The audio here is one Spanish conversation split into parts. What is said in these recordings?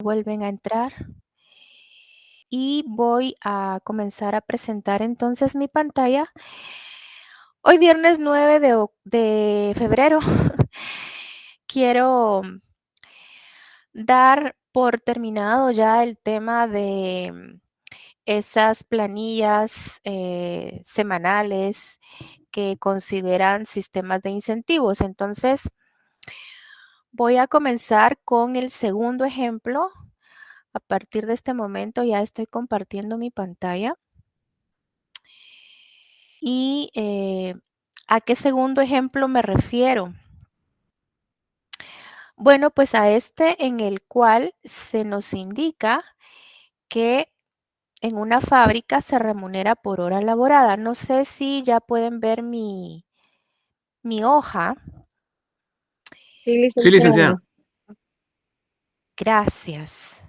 Vuelven a entrar y voy a comenzar a presentar entonces mi pantalla. Hoy viernes 9 de febrero quiero dar por terminado ya el tema de esas planillas semanales que consideran sistemas de incentivos. Entonces, voy a comenzar con el segundo ejemplo. A partir de este momento ya estoy compartiendo mi pantalla. ¿Y a qué segundo ejemplo me refiero? Bueno, pues a este en el cual se nos indica que en una fábrica se remunera por hora laborada. No sé si ya pueden ver mi hoja. Sí, Sí, licenciada. licenciada. Gracias.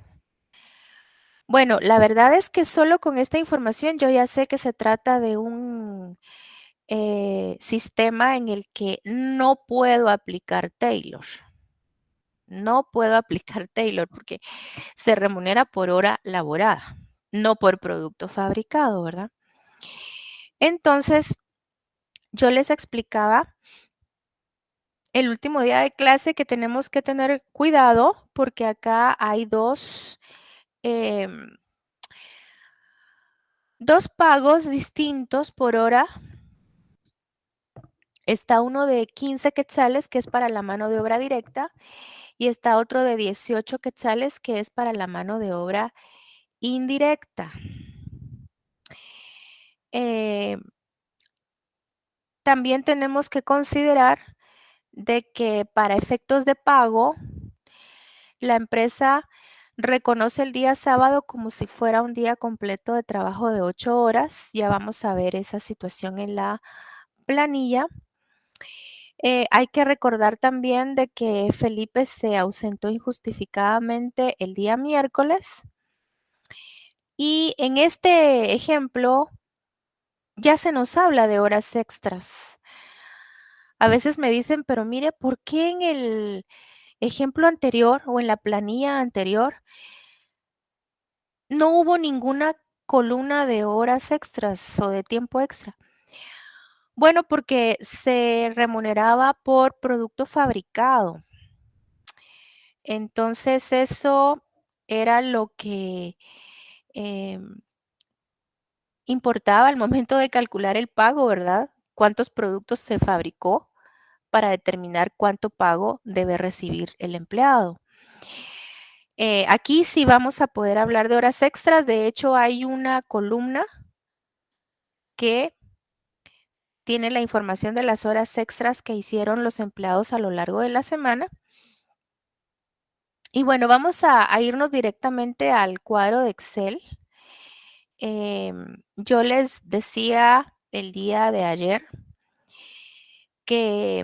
Bueno, la verdad es que solo con esta información yo ya sé que se trata de un sistema en el que no puedo aplicar Taylor. No puedo aplicar Taylor porque se remunera por hora laborada, no por producto fabricado, ¿verdad? Entonces, yo les explicaba el último día de clase que tenemos que tener cuidado porque acá hay em, dos pagos distintos por hora. Está uno de 15 quetzales, que es para la mano de obra directa, y está otro de 18 quetzales, que es para la mano de obra indirecta. Eh, También tenemos que considerar de que para efectos de pago, la empresa reconoce el día sábado como si fuera un día completo de trabajo de 8 horas. Ya vamos a ver esa situación en la planilla. Hay que recordar también de que Felipe se ausentó injustificadamente el día miércoles. Y en este ejemplo ya se nos habla de horas extras. A veces me dicen, pero mire, ¿por qué en el ejemplo anterior o en la planilla anterior no hubo ninguna columna de horas extras o de tiempo extra? Bueno, porque se remuneraba por producto fabricado. Entonces eso era lo que importaba al momento de calcular el pago, ¿verdad? ¿Cuántos productos se fabricó para determinar cuánto pago debe recibir el empleado? Aquí sí vamos a poder hablar de horas extras. De hecho, hay una columna que tiene la información de las horas extras que hicieron los empleados a lo largo de la semana. Y bueno, vamos a irnos directamente al cuadro de Excel. Yo les decía el día de ayer que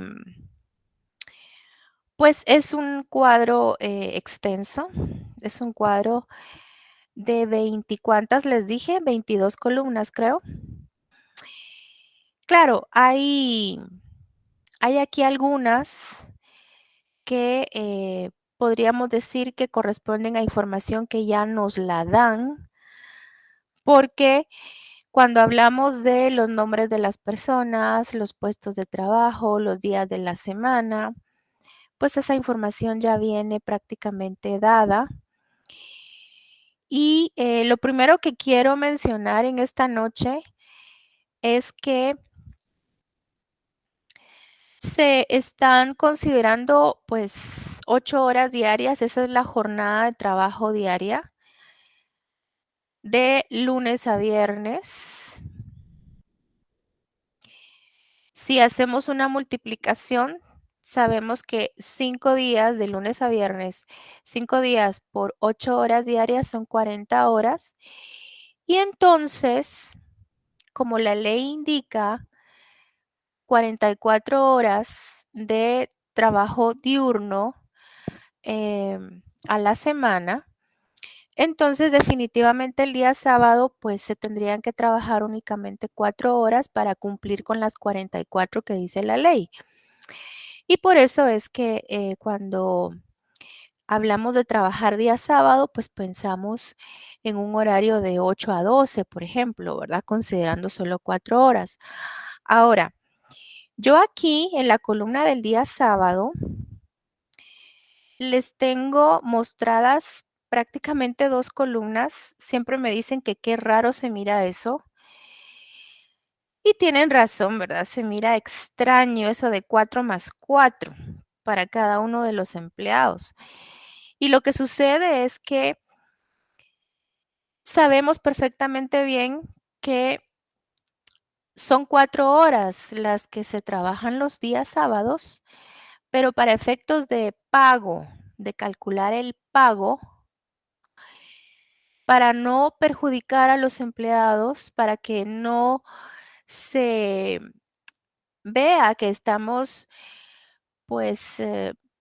pues es un cuadro extenso, es un cuadro de 20, ¿cuántas les dije? 22 columnas, creo. Claro, hay aquí algunas que podríamos decir que corresponden a información que ya nos la dan, porque cuando hablamos de los nombres de las personas, los puestos de trabajo, los días de la semana, pues esa información ya viene prácticamente dada. Y lo primero que quiero mencionar en esta noche es que se están considerando pues 8 horas diarias, esa es la jornada de trabajo diaria de lunes a viernes. Si hacemos una multiplicación, sabemos que 5 días de lunes a viernes, 5 días por 8 horas diarias son 40 horas. Y entonces, como la ley indica, 44 horas de trabajo diurno a la semana. Entonces, definitivamente el día sábado, pues se tendrían que trabajar únicamente 4 horas para cumplir con las 44 que dice la ley. Y por eso es que cuando hablamos de trabajar día sábado, pues pensamos en un horario de 8 a 12, por ejemplo, ¿verdad? Considerando solo 4 horas. Ahora, yo aquí en la columna del día sábado les tengo mostradas prácticamente 2 columnas. Siempre me dicen que qué raro se mira eso. Y tienen razón, ¿verdad? Se mira extraño eso de 4 más 4 para cada uno de los empleados. Y lo que sucede es que sabemos perfectamente bien que son 4 horas las que se trabajan los días sábados, pero para efectos de pago, de calcular el pago, para no perjudicar a los empleados, para que no se vea que estamos, pues,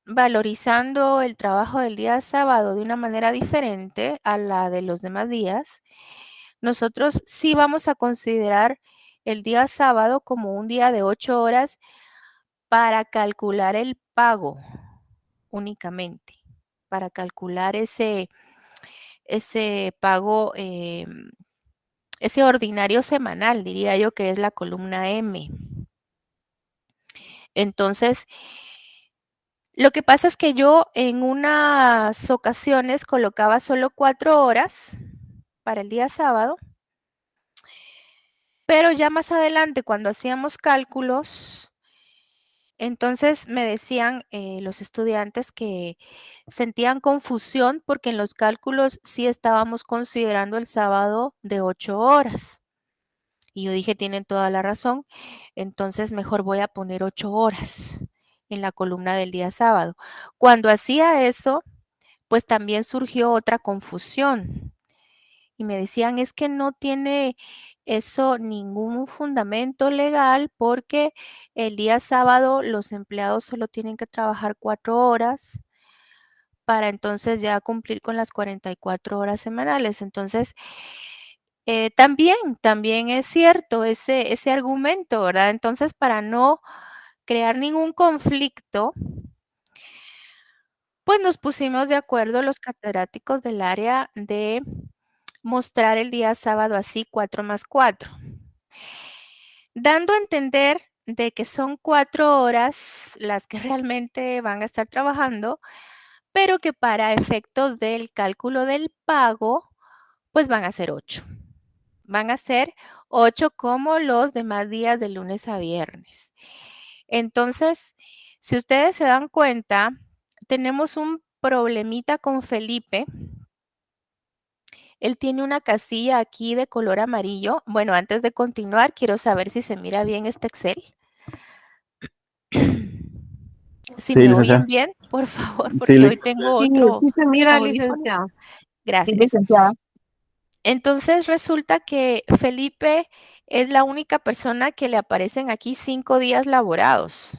valorizando el trabajo del día sábado de una manera diferente a la de los demás días, nosotros sí vamos a considerar el día sábado como un día de 8 horas para calcular el pago únicamente, para calcular ese pago, ese ordinario semanal, diría yo, que es la columna M. Entonces, lo que pasa es que yo en unas ocasiones colocaba solo 4 horas para el día sábado, pero ya más adelante, cuando hacíamos cálculos, entonces me decían, los estudiantes que sentían confusión porque en los cálculos sí estábamos considerando el sábado de 8 horas. Y yo dije: "Tienen toda la razón, entonces mejor voy a poner 8 horas en la columna del día sábado". Cuando hacía eso, pues también surgió otra confusión y me decían: "Es que no tiene eso ningún fundamento legal, porque el día sábado los empleados solo tienen que trabajar 4 horas para entonces ya cumplir con las 44 horas semanales". Entonces, también es cierto ese argumento, ¿verdad? Entonces, para no crear ningún conflicto, pues nos pusimos de acuerdo los catedráticos del área de mostrar el día sábado así 4 más 4, dando a entender de que son 4 horas las que realmente van a estar trabajando, pero que para efectos del cálculo del pago, pues van a ser 8. Van a ser 8 como los demás días de lunes a viernes. Entonces, si ustedes se dan cuenta, tenemos un problemita con Felipe. Él tiene una casilla aquí de color amarillo. Bueno, antes de continuar, quiero saber si se mira bien este Excel. Si Sí, me oyen licenciada. bien, por favor, Sí, porque hoy tengo Sí, otro sí se mira, audífono. licenciada. Sí, Gracias. licenciada. Entonces resulta que Felipe es la única persona que le aparecen aquí 5 días laborados.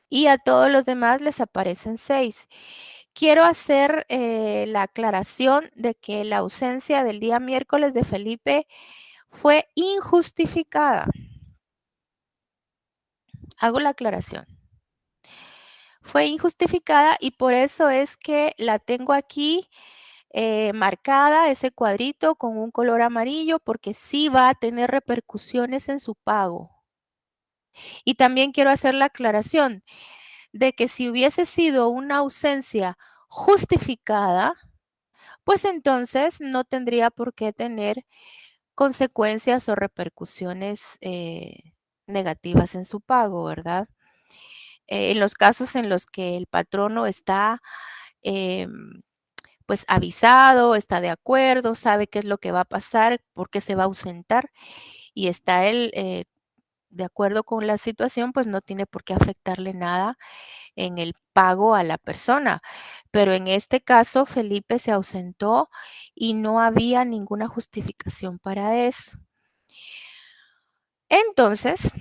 Y a todos los demás les aparecen 6. Quiero hacer la aclaración de que la ausencia del día miércoles de Felipe fue injustificada. Hago la aclaración. Fue injustificada y por eso es que la tengo aquí marcada, ese cuadrito con un color amarillo, porque sí va a tener repercusiones en su pago. Y también quiero hacer la aclaración de que si hubiese sido una ausencia justificada, pues entonces no tendría por qué tener consecuencias o repercusiones negativas en su pago, ¿verdad? En los casos en los que el patrono está pues avisado, está de acuerdo, sabe qué es lo que va a pasar, por qué se va a ausentar y está él de acuerdo con la situación, pues no tiene por qué afectarle nada en el pago a la persona. Pero en este caso, Felipe se ausentó y no había ninguna justificación para eso. Entonces,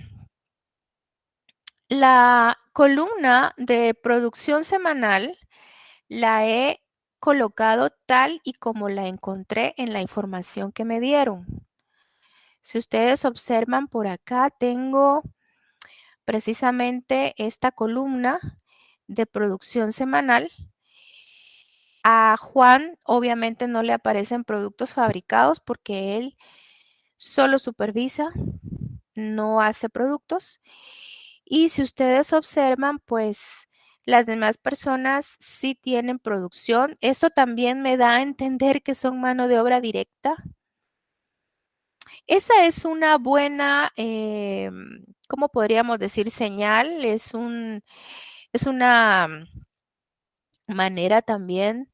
la columna de producción semanal la he colocado tal y como la encontré en la información que me dieron. Si ustedes observan por acá, tengo precisamente esta columna de producción semanal. A Juan obviamente no le aparecen productos fabricados porque él solo supervisa, no hace productos. Y si ustedes observan, pues las demás personas sí tienen producción. Eso también me da a entender que son mano de obra directa. Esa es una buena, ¿cómo podríamos decir? Señal, es una manera también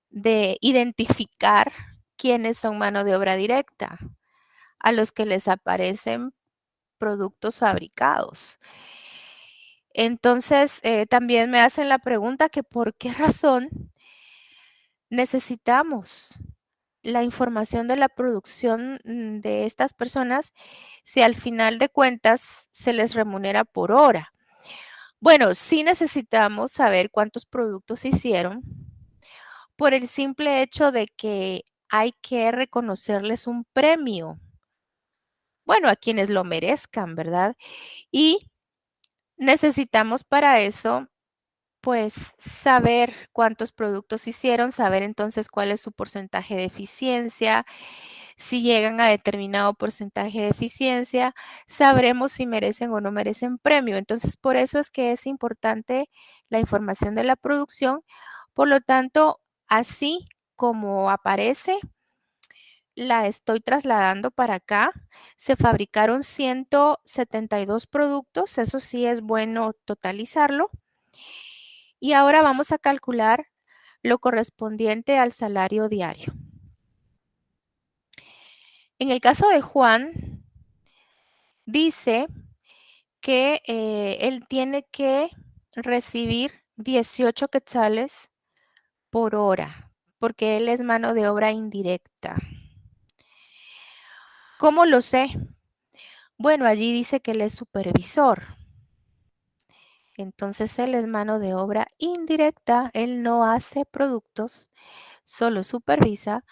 de identificar quiénes son mano de obra directa, a los que les aparecen productos fabricados. Entonces, también me hacen la pregunta que por qué razón necesitamos la información de la producción de estas personas si al final de cuentas se les remunera por hora. Bueno, sí necesitamos saber cuántos productos hicieron por el simple hecho de que hay que reconocerles un premio. Bueno, a quienes lo merezcan, ¿verdad? Y necesitamos para eso, pues, saber cuántos productos hicieron, saber entonces cuál es su porcentaje de eficiencia. Si llegan a determinado porcentaje de eficiencia, sabremos si merecen o no merecen premio. Entonces, por eso es que es importante la información de la producción. Por lo tanto, así como aparece, la estoy trasladando para acá. Se fabricaron 172 productos, eso sí es bueno totalizarlo. Y ahora vamos a calcular lo correspondiente al salario diario. En el caso de Juan, dice que él tiene que recibir 18 quetzales por hora, porque él es mano de obra indirecta. ¿Cómo lo sé? Bueno, allí dice que él es supervisor. Entonces él es mano de obra indirecta, él no hace productos, solo supervisa.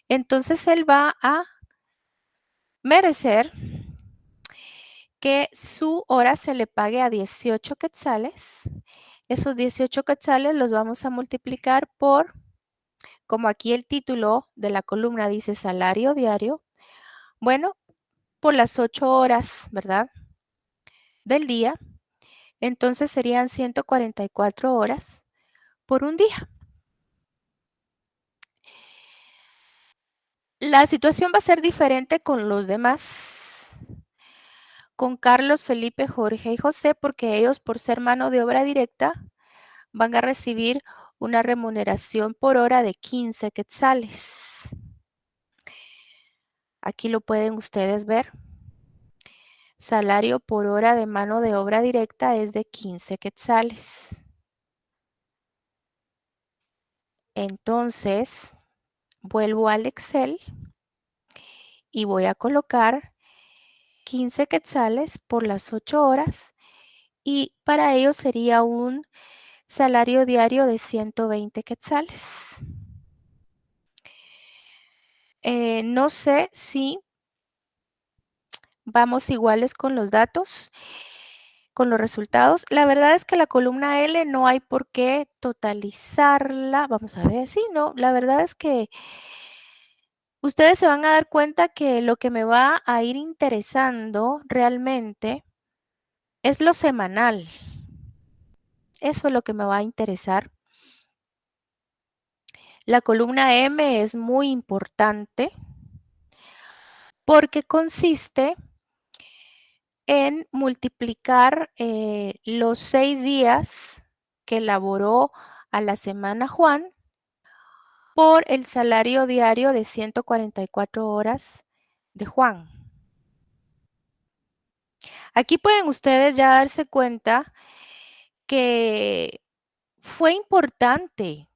Entonces él va a merecer que su hora se le pague a 18 quetzales. Esos 18 quetzales los vamos a multiplicar por, como aquí el título de la columna dice salario diario, bueno, por las 8 horas, ¿verdad? Del día. Entonces serían 144 horas por un día. La situación va a ser diferente con los demás. Con Carlos, Felipe, Jorge y José, porque ellos, por ser mano de obra directa, van a recibir una remuneración por hora de 15 quetzales. Aquí lo pueden ustedes ver. Salario por hora de mano de obra directa es de 15 quetzales. Entonces, vuelvo al Excel y voy a colocar 15 quetzales por las 8 horas y para ello sería un salario diario de 120 quetzales. No sé si vamos iguales con los datos, con los resultados. La verdad es que la columna L no hay por qué totalizarla. Vamos a ver, sí, no, la verdad es que ustedes se van a dar cuenta que lo que me va a ir interesando realmente es lo semanal. Eso es lo que me va a interesar. La columna M es muy importante porque consiste en multiplicar los 6 días que laboró a la semana Juan por el salario diario de 144 horas de Juan. Aquí pueden ustedes ya darse cuenta que fue importante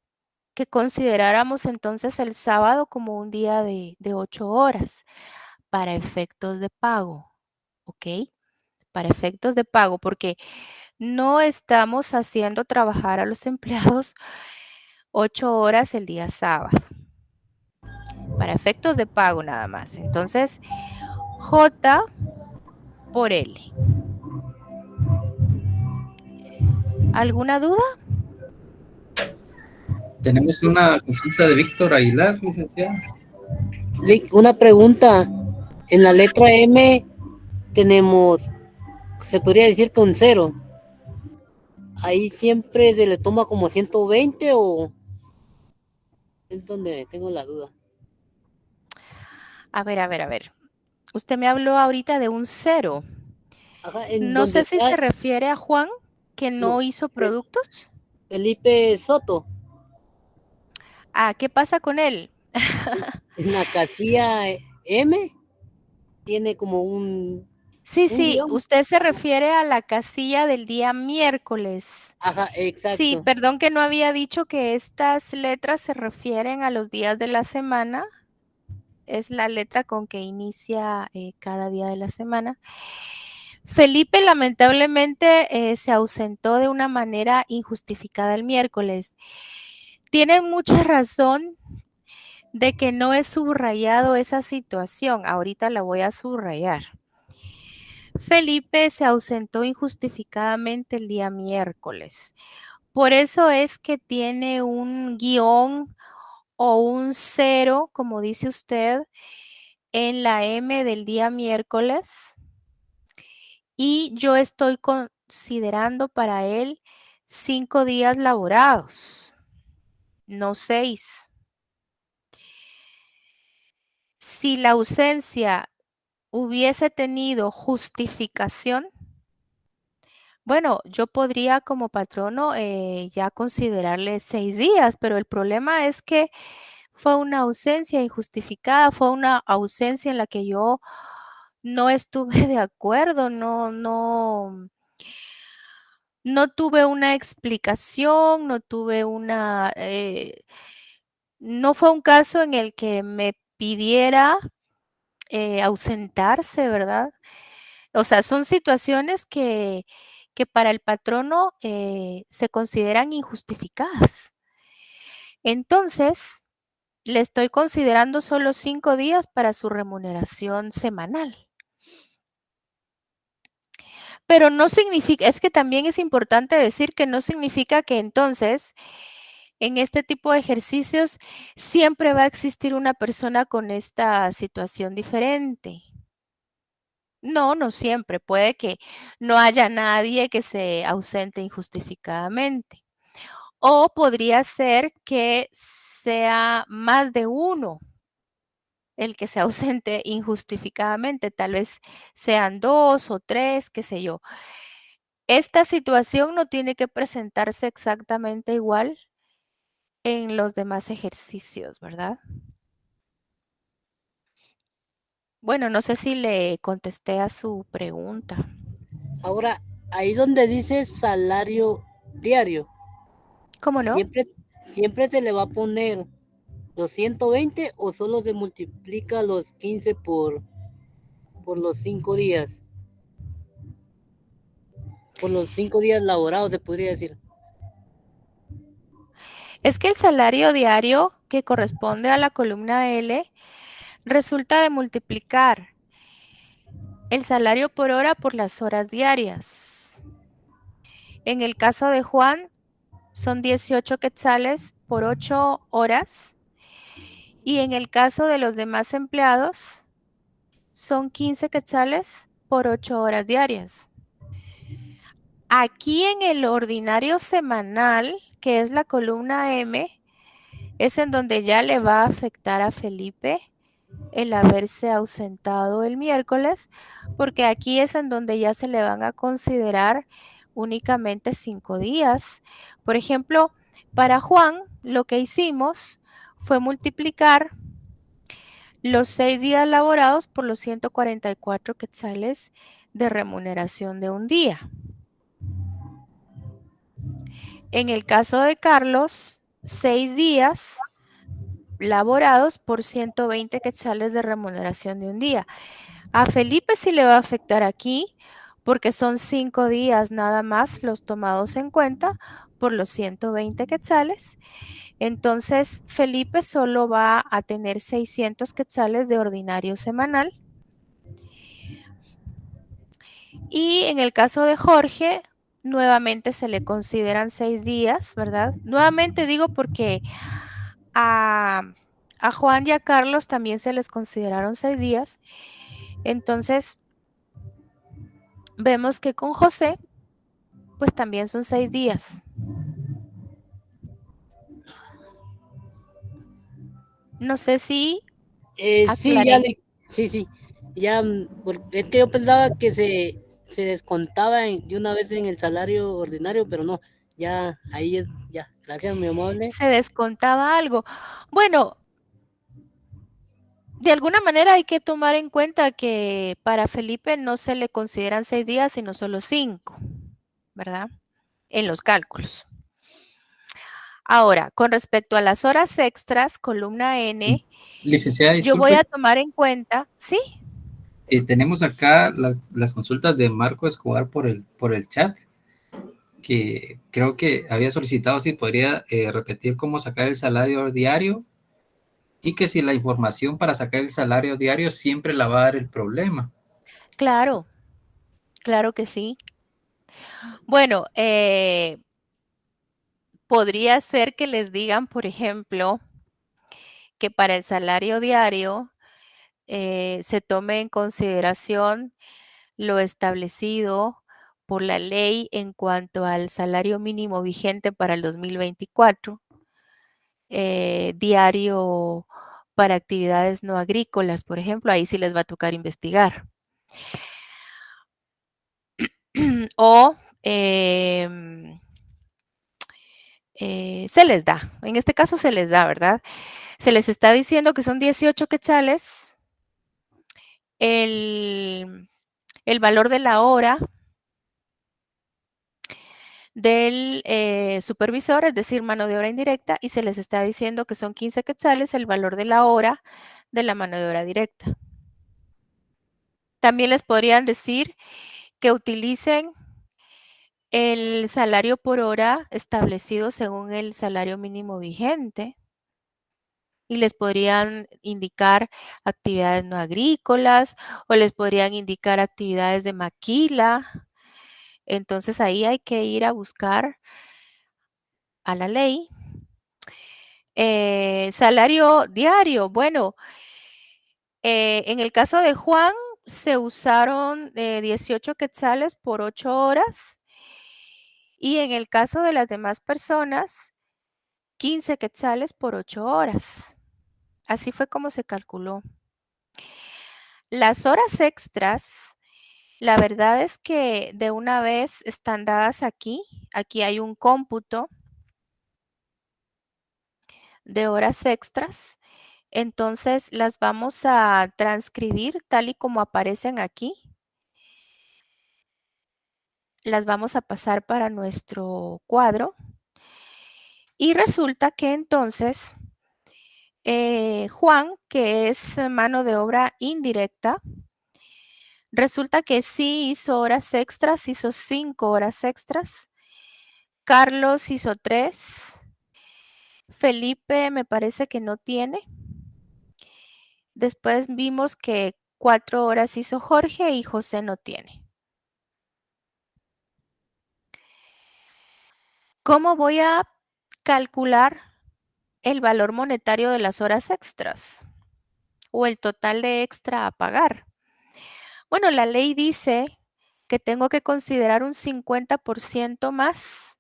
que consideráramos entonces el sábado como un día de 8 horas para efectos de pago, ¿ok? Para efectos de pago, porque no estamos haciendo trabajar a los empleados 8 horas el día sábado. Para efectos de pago nada más. Entonces, J por L. ¿Alguna duda? Tenemos una consulta de Víctor Aguilar, licenciada. Una pregunta. En la letra M tenemos, se podría decir que un 0. ¿Ahí siempre se le toma como 120 o es donde tengo la duda? A ver. Usted me habló ahorita de un 0. Ajá, en No donde sé si está, se refiere a Juan, que no no, hizo productos. Felipe Soto, Ah, ¿qué pasa con él? en la casilla M tiene como un Sí, guión. usted se refiere a la casilla del día miércoles. Ajá, Sí, exacto. perdón que no había dicho que estas letras se refieren a los días de la semana. Es la letra con que inicia cada día de la semana. Felipe lamentablemente se ausentó de una manera injustificada el miércoles. Tienen mucha razón de que no he subrayado esa situación. Ahorita la voy a subrayar. Felipe se ausentó injustificadamente el día miércoles. Por eso es que tiene un guión o un 0, como dice usted, en la M del día miércoles. Y yo estoy considerando para él 5 días laborados, no 6. Si la ausencia hubiese tenido justificación, bueno, yo podría como patrono ya considerarle 6 días, pero el problema es que fue una ausencia injustificada, fue una ausencia en la que yo no estuve de acuerdo, no tuve una explicación, no tuve no fue un caso en el que me pidiera ausentarse, ¿verdad? O sea, son situaciones que para el patrono se consideran injustificadas. Entonces, le estoy considerando solo 5 días para su remuneración semanal. Pero no significa, es que también es importante decir que no significa que entonces en este tipo de ejercicios siempre va a existir una persona con esta situación diferente. No, no siempre. Puede que no haya nadie que se ausente injustificadamente. O podría ser que sea más de uno el que se ausente injustificadamente. Tal vez sean 2 o 3, qué sé yo. Esta situación no tiene que presentarse exactamente igual en los demás ejercicios, ¿verdad? Bueno, no sé si le contesté a su pregunta. Ahora, ahí donde dice salario diario, ¿Cómo no? siempre se le va a poner los 120 o solo se multiplica los 15 por los 5 días. Por los 5 días laborados, se podría decir. Es que el salario diario que corresponde a la columna L resulta de multiplicar el salario por hora por las horas diarias. En el caso de Juan, son 18 quetzales por 8 horas. Y en el caso de los demás empleados, son 15 quetzales por 8 horas diarias. Aquí en el ordinario semanal, que es la columna M, es en donde ya le va a afectar a Felipe el haberse ausentado el miércoles, porque aquí es en donde ya se le van a considerar únicamente 5 días. Por ejemplo, para Juan, lo que hicimos fue multiplicar los 6 días laborados por los 144 quetzales de remuneración de un día. En el caso de Carlos, 6 días laborados por 120 quetzales de remuneración de un día. A Felipe sí le va a afectar aquí porque son 5 días nada más los tomados en cuenta por los 120 quetzales. Entonces, Felipe solo va a tener 600 quetzales de ordinario semanal. Y en el caso de Jorge, nuevamente se le consideran 6 días, ¿verdad? Nuevamente digo porque a Juan y a Carlos también se les consideraron 6 días. Entonces, vemos que con José, pues también son 6 días. No sé si Sí, ya aclaré. sí. Ya, es que yo pensaba que se descontaba de una vez en el salario ordinario, pero no, ya, ahí es, ya. Gracias, mi amable. Se descontaba algo. Bueno, de alguna manera hay que tomar en cuenta que para Felipe no se le consideran 6 días, sino solo 5, ¿verdad? En los cálculos. Ahora, con respecto a las horas extras, columna N, Licenciada, yo voy disculpe, a tomar en cuenta, ¿sí? tenemos acá las consultas de Marco Escobar por el chat, que creo que había solicitado si podría repetir cómo sacar el salario diario y que si la información para sacar el salario diario siempre la va a dar el problema. Claro, claro que sí. Bueno, podría ser que les digan, por ejemplo, que para el salario diario se tome en consideración lo establecido por la ley en cuanto al salario mínimo vigente para el 2024, diario para actividades no agrícolas, por ejemplo, ahí sí les va a tocar investigar. O se les da, en este caso se les da, ¿verdad? Se les está diciendo que son 18 quetzales el valor de la hora del supervisor, es decir, mano de obra indirecta, y se les está diciendo que son 15 quetzales el valor de la hora de la mano de obra directa. También les podrían decir que utilicen el salario por hora establecido según el salario mínimo vigente y les podrían indicar actividades no agrícolas o les podrían indicar actividades de maquila. Entonces ahí hay que ir a buscar a la ley. Salario diario, bueno, en el caso de Juan se usaron 18 quetzales por 8 horas y en el caso de las demás personas, 15 quetzales por 8 horas. Así fue como se calculó. Las horas extras, la verdad es que de una vez están dadas aquí. Aquí hay un cómputo de horas extras. Entonces las vamos a transcribir tal y como aparecen aquí. Las vamos a pasar para nuestro cuadro. Y resulta que entonces Juan, que es mano de obra indirecta, resulta que sí hizo horas extras, hizo 5 horas extras. Carlos hizo 3. Felipe me parece que no tiene. Después vimos que 4 horas hizo Jorge y José no tiene. ¿Cómo voy a calcular el valor monetario de las horas extras o el total de extra a pagar? Bueno, la ley dice que tengo que considerar un 50% más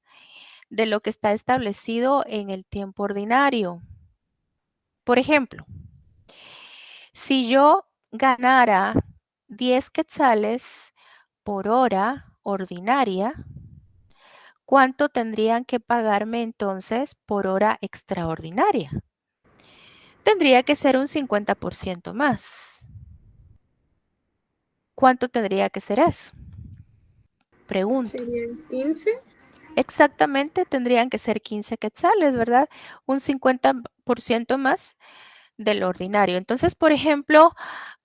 de lo que está establecido en el tiempo ordinario. Por ejemplo, si yo ganara 10 quetzales por hora ordinaria, ¿cuánto tendrían que pagarme entonces por hora extraordinaria? Tendría que ser un 50% más. ¿Cuánto tendría que ser eso? Pregunto. ¿Serían 15? Exactamente, tendrían que ser 15 quetzales, ¿verdad? Un 50% más de lo ordinario. Entonces, por ejemplo,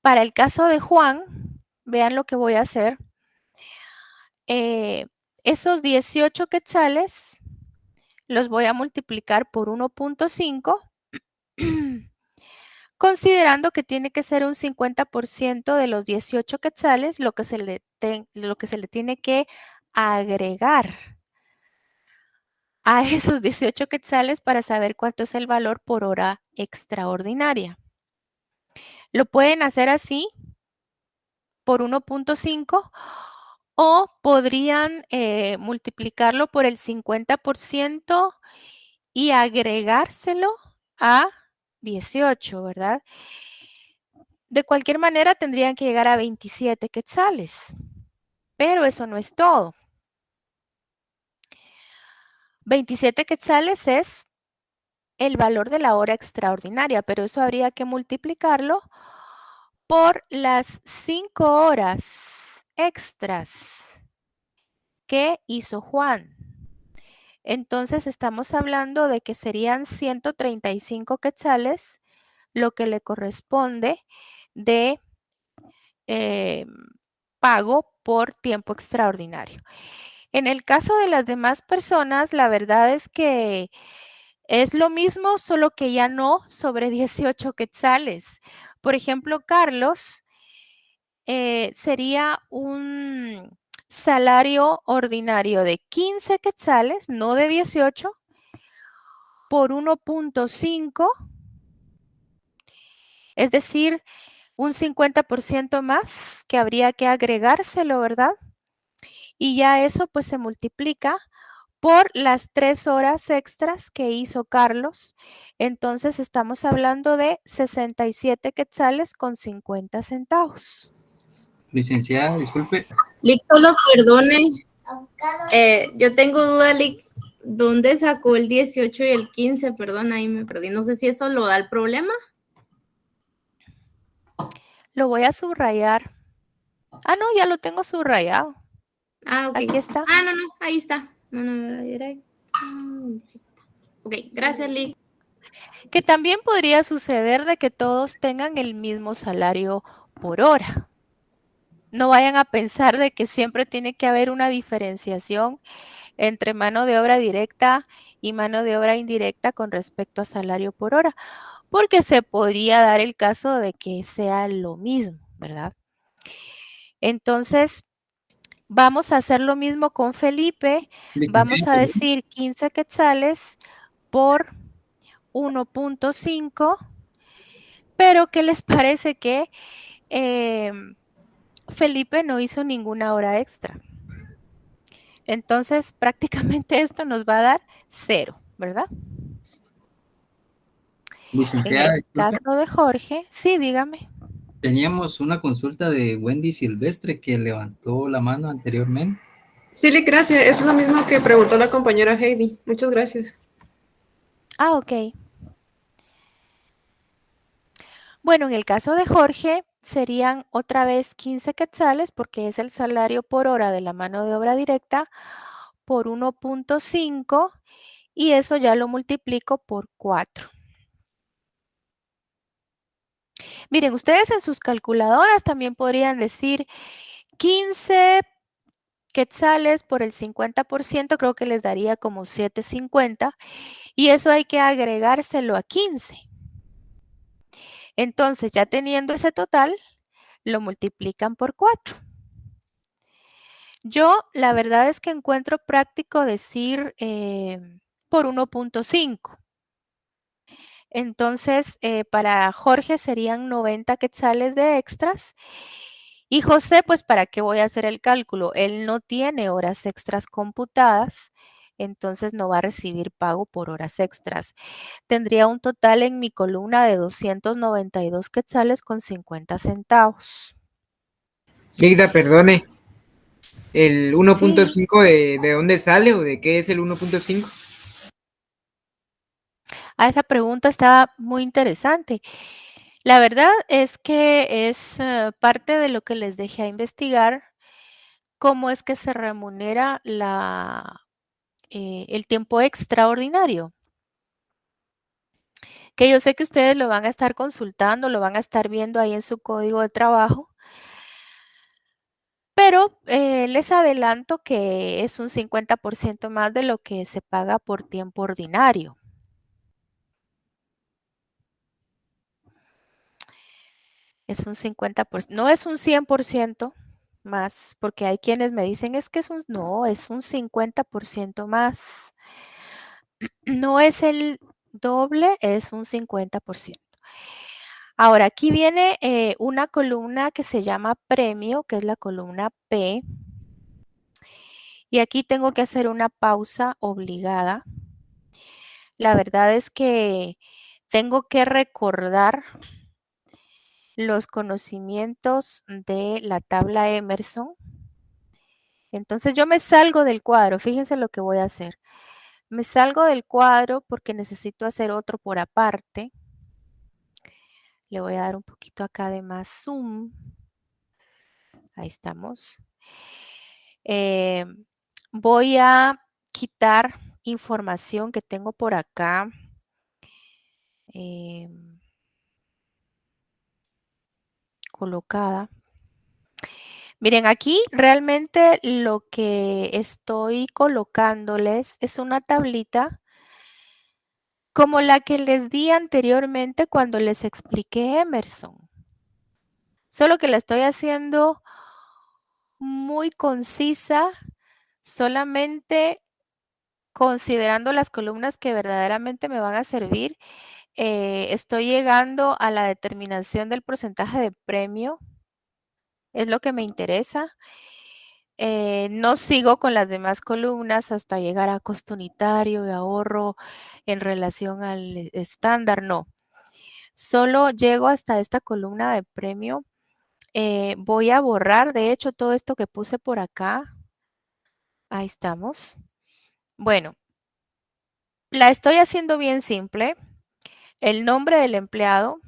para el caso de Juan, vean lo que voy a hacer. Esos 18 quetzales los voy a multiplicar por 1.5, considerando que tiene que ser un 50% de los 18 quetzales lo que se le tiene que agregar a esos 18 quetzales para saber cuánto es el valor por hora extraordinaria. Lo pueden hacer así por 1.5 o podrían multiplicarlo por el 50% y agregárselo a 18, ¿verdad? De cualquier manera tendrían que llegar a 27 quetzales, pero eso no es todo. 27 quetzales es el valor de la hora extraordinaria, pero eso habría que multiplicarlo por las 5 horas extras que hizo Juan. Entonces estamos hablando de que serían 135 quetzales lo que le corresponde de pago por tiempo extraordinario. En el caso de las demás personas, la verdad es que es lo mismo, solo que ya no sobre 18 quetzales. Por ejemplo, Carlos sería un salario ordinario de 15 quetzales, no de 18, por 1.5, es decir, un 50% más que habría que agregárselo, ¿verdad? Y ya eso pues se multiplica por las 3 horas extras que hizo Carlos. Entonces estamos hablando de 67 quetzales con 50 centavos. Licenciada, disculpe. Lick, solo perdone. Yo tengo duda, Lick, ¿dónde sacó el 18 y el 15? Perdón, ahí me perdí. No sé si eso lo da el problema. Lo voy a subrayar. Ah, no, ya lo tengo subrayado. Ah, ok. Aquí está. Ah, no, ahí está. No, era... Ok, gracias, Lick. Que también podría suceder de que todos tengan el mismo salario por hora. No vayan a pensar de que siempre tiene que haber una diferenciación entre mano de obra directa y mano de obra indirecta con respecto a salario por hora, porque se podría dar el caso de que sea lo mismo, ¿verdad? Entonces, vamos a hacer lo mismo con Felipe. Vamos a decir 15 quetzales por 1.5, pero ¿qué les parece que Felipe no hizo ninguna hora extra? Entonces, prácticamente esto nos va a dar 0, ¿verdad? Licenciada, En el caso de Jorge, sí, dígame. teníamos una consulta de Wendy Silvestre que levantó la mano anteriormente. Sí, Lick, gracias. Es lo mismo que preguntó la compañera Heidi. Muchas gracias. Ah, ok. Bueno, en el caso de Jorge, serían otra vez 15 quetzales porque es el salario por hora de la mano de obra directa por 1.5 y eso ya lo multiplico por 4. Miren, ustedes en sus calculadoras también podrían decir 15 quetzales por el 50%, creo que les daría como 7.50 y eso hay que agregárselo a 15. Entonces, ya teniendo ese total, lo multiplican por 4. Yo, la verdad es que encuentro práctico decir por 1.5. Entonces, para Jorge serían 90 quetzales de extras. Y José, pues, ¿para qué voy a hacer el cálculo? Él no tiene horas extras computadas, entonces no va a recibir pago por horas extras. Tendría un total en mi columna de 292 quetzales con 50 centavos. Ligda, perdone. ¿El Sí. 1.5 de dónde sale o de qué es el 1.5? Esa pregunta está muy interesante. La verdad es que es parte de lo que les dejé a investigar, cómo es que se remunera el tiempo extraordinario. Que yo sé que ustedes lo van a estar consultando, lo van a estar viendo ahí en su código de trabajo. Pero les adelanto que es un 50% más de lo que se paga por tiempo ordinario. Es un 50%, no es un 100%, más, porque hay quienes me dicen, es que no, es un 50% más. No es el doble, es un 50%. Ahora, aquí viene una columna que se llama premio, que es la columna P. Y aquí tengo que hacer una pausa obligada. La verdad es que tengo que recordar los conocimientos de la tabla Emerson. Entonces yo me salgo del cuadro, fíjense lo que voy a hacer. Me salgo del cuadro porque necesito hacer otro por aparte. Le voy a dar un poquito acá de más zoom. Ahí estamos. Voy a quitar información que tengo por acá. Colocada. Miren, aquí realmente lo que estoy colocándoles es una tablita como la que les di anteriormente cuando les expliqué Emerson. Solo que la estoy haciendo muy concisa, solamente considerando las columnas que verdaderamente me van a servir. Estoy llegando a la determinación del porcentaje de premio. Es lo que me interesa. No sigo con las demás columnas hasta llegar a costo unitario y ahorro en relación al estándar, no. Solo llego hasta esta columna de premio. Voy a borrar, de hecho, todo esto que puse por acá. Ahí estamos. Bueno, la estoy haciendo bien simple. El nombre del empleado.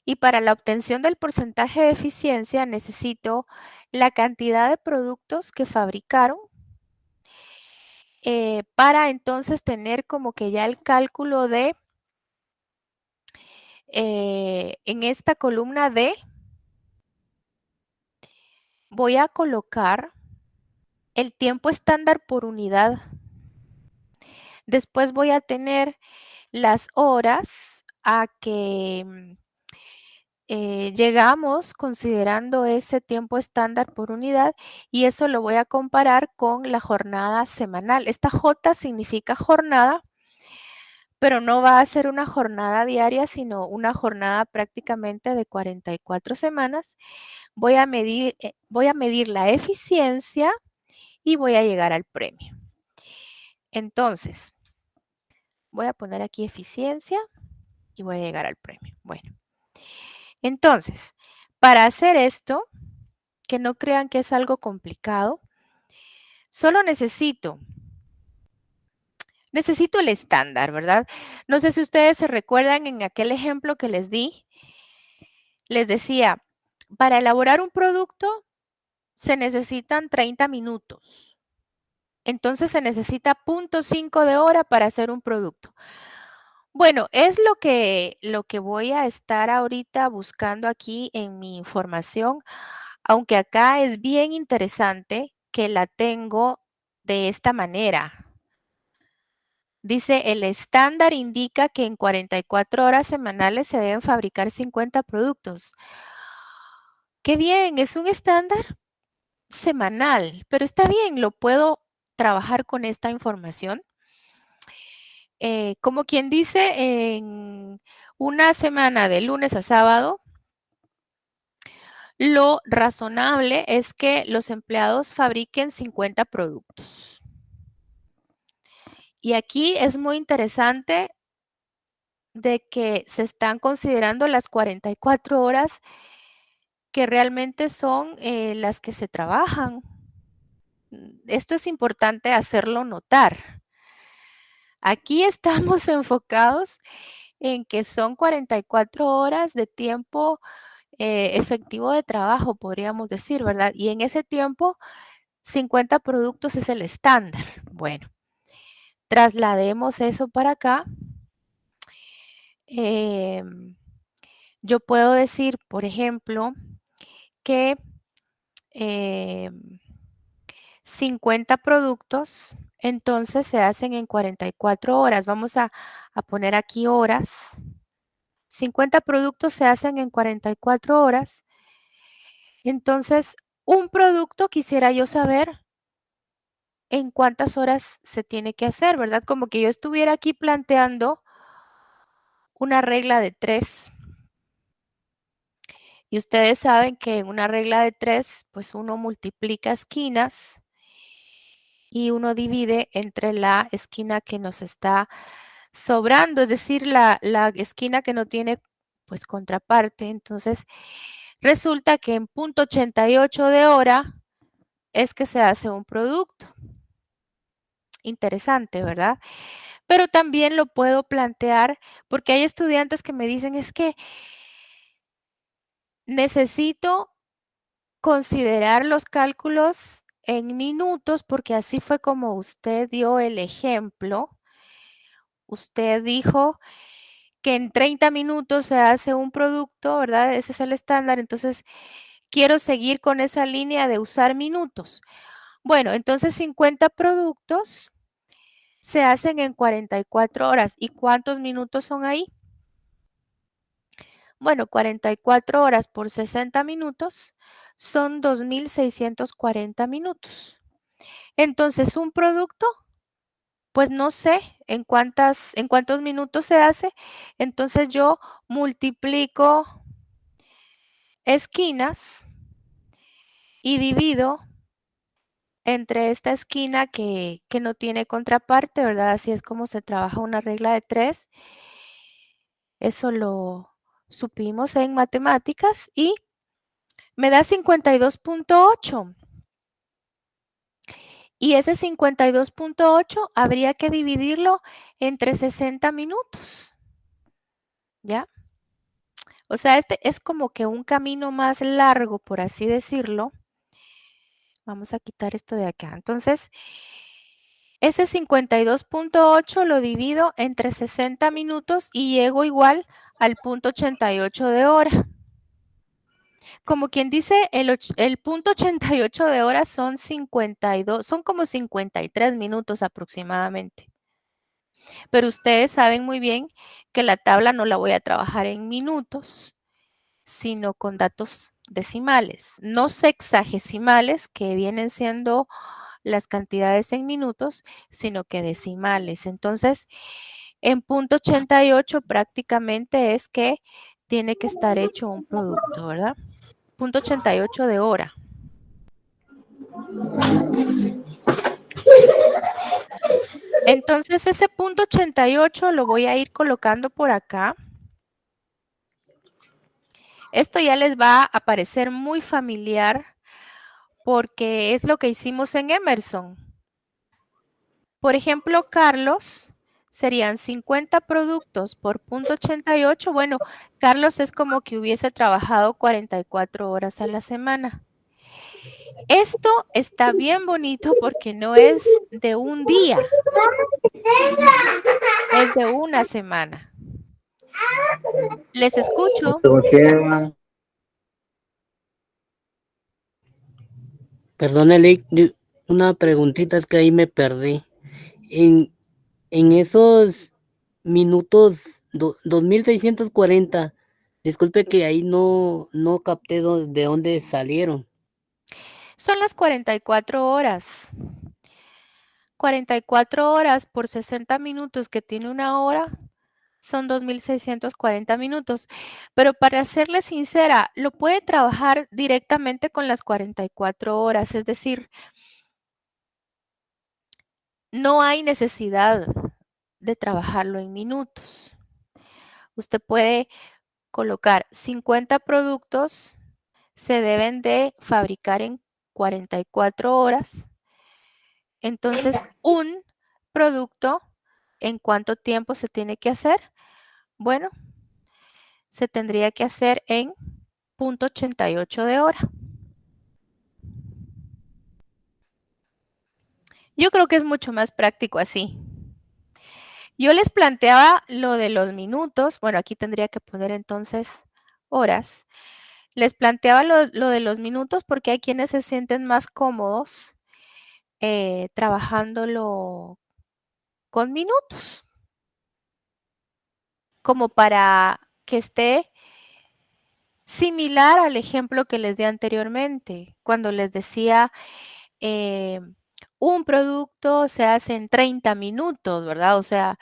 Y para la obtención del porcentaje de eficiencia necesito la cantidad de productos que fabricaron. Para entonces tener como que ya el cálculo de, en esta columna D, voy a colocar el tiempo estándar por unidad. Después voy a tener las horas a que llegamos considerando ese tiempo estándar por unidad y eso lo voy a comparar con la jornada semanal. Esta J significa jornada, pero no va a ser una jornada diaria, sino una jornada prácticamente de 44 semanas. Voy a medir la eficiencia y voy a llegar al premio. Entonces, voy a poner aquí eficiencia y voy a llegar al premio. Bueno, entonces, para hacer esto, que no crean que es algo complicado, solo necesito el estándar, ¿verdad? No sé si ustedes se recuerdan en aquel ejemplo que les di. Les decía, para elaborar un producto se necesitan 30 minutos. Entonces se necesita 0.5 de hora para hacer un producto. Bueno, es lo que voy a estar ahorita buscando aquí en mi información, aunque acá es bien interesante que la tengo de esta manera. Dice, el estándar indica que en 44 horas semanales se deben fabricar 50 productos. Qué bien, es un estándar semanal, pero está bien, lo puedo trabajar con esta información. Como quien dice, en una semana de lunes a sábado, lo razonable es que los empleados fabriquen 50 productos. Y aquí es muy interesante de que se están considerando las 44 horas que realmente son las que se trabajan. Esto es importante hacerlo notar. Aquí estamos enfocados en que son 44 horas de tiempo efectivo de trabajo, podríamos decir, ¿verdad? Y en ese tiempo, 50 productos es el estándar. Bueno, traslademos eso para acá. Yo puedo decir, por ejemplo, que 50 productos, entonces se hacen en 44 horas. Vamos a poner aquí horas. 50 productos se hacen en 44 horas. Entonces, un producto quisiera yo saber en cuántas horas se tiene que hacer, ¿verdad? Como que yo estuviera aquí planteando una regla de 3. Y ustedes saben que en una regla de 3, pues uno multiplica esquinas y uno divide entre la esquina que nos está sobrando, es decir, la esquina que no tiene pues contraparte. Entonces, resulta que en punto 88 de hora es que se hace un producto. Interesante, ¿verdad? Pero también lo puedo plantear porque hay estudiantes que me dicen, es que necesito considerar los cálculos en minutos porque así fue como usted dio el ejemplo. Usted dijo que en 30 minutos se hace un producto, ¿verdad? Ese es el estándar. Entonces, quiero seguir con esa línea de usar minutos. Bueno, entonces 50 productos se hacen en 44 horas. ¿Y cuántos minutos son ahí? Bueno, 44 horas por 60 minutos son 2.640 minutos. Entonces, un producto, pues no sé en cuántos minutos se hace. Entonces, yo multiplico esquinas y divido entre esta esquina que no tiene contraparte, ¿verdad? Así es como se trabaja una regla de 3. Eso lo supimos en matemáticas y me da 52.8. Y ese 52.8 habría que dividirlo entre 60 minutos, ¿ya? O sea, este es como que un camino más largo, por así decirlo. Vamos a quitar esto de acá. Entonces, ese 52.8 lo divido entre 60 minutos y llego igual al punto 88 de hora. Como quien dice, el punto 88 de hora son 52, son como 53 minutos aproximadamente. Pero ustedes saben muy bien que la tabla no la voy a trabajar en minutos, sino con datos decimales, no sexagesimales, que vienen siendo las cantidades en minutos, sino que decimales. Entonces, en punto 88 prácticamente es que tiene que estar hecho un producto, ¿verdad? Punto 88 de hora. Entonces, ese punto 88 lo voy a ir colocando por acá. Esto ya les va a parecer muy familiar porque es lo que hicimos en Emerson. Por ejemplo, Carlos serían 50 productos por punto 88. Bueno, Carlos es como que hubiese trabajado 44 horas a la semana. Esto está bien bonito porque no es de un día, es de una semana. Les escucho. Perdón, una preguntita, es que ahí me perdí. En, en esos minutos 2640, disculpe que ahí no capté de dónde salieron. Son las 44 horas. 44 horas por 60 minutos que tiene una hora son 2.640 minutos. Pero para serle sincera, lo puede trabajar directamente con las 44 horas, es decir, no hay necesidad de trabajarlo en minutos. Usted puede colocar 50 productos, se deben de fabricar en 44 horas. Entonces, un producto, ¿en cuánto tiempo se tiene que hacer? Bueno, se tendría que hacer en punto 88 de hora. Yo creo que es mucho más práctico así. Yo les planteaba lo de los minutos. Bueno, aquí tendría que poner entonces horas. Les planteaba lo de los minutos porque hay quienes se sienten más cómodos trabajándolo con minutos, como para que esté Similar al ejemplo que les di anteriormente, cuando les decía, un producto se hace en 30 minutos, ¿verdad? O sea,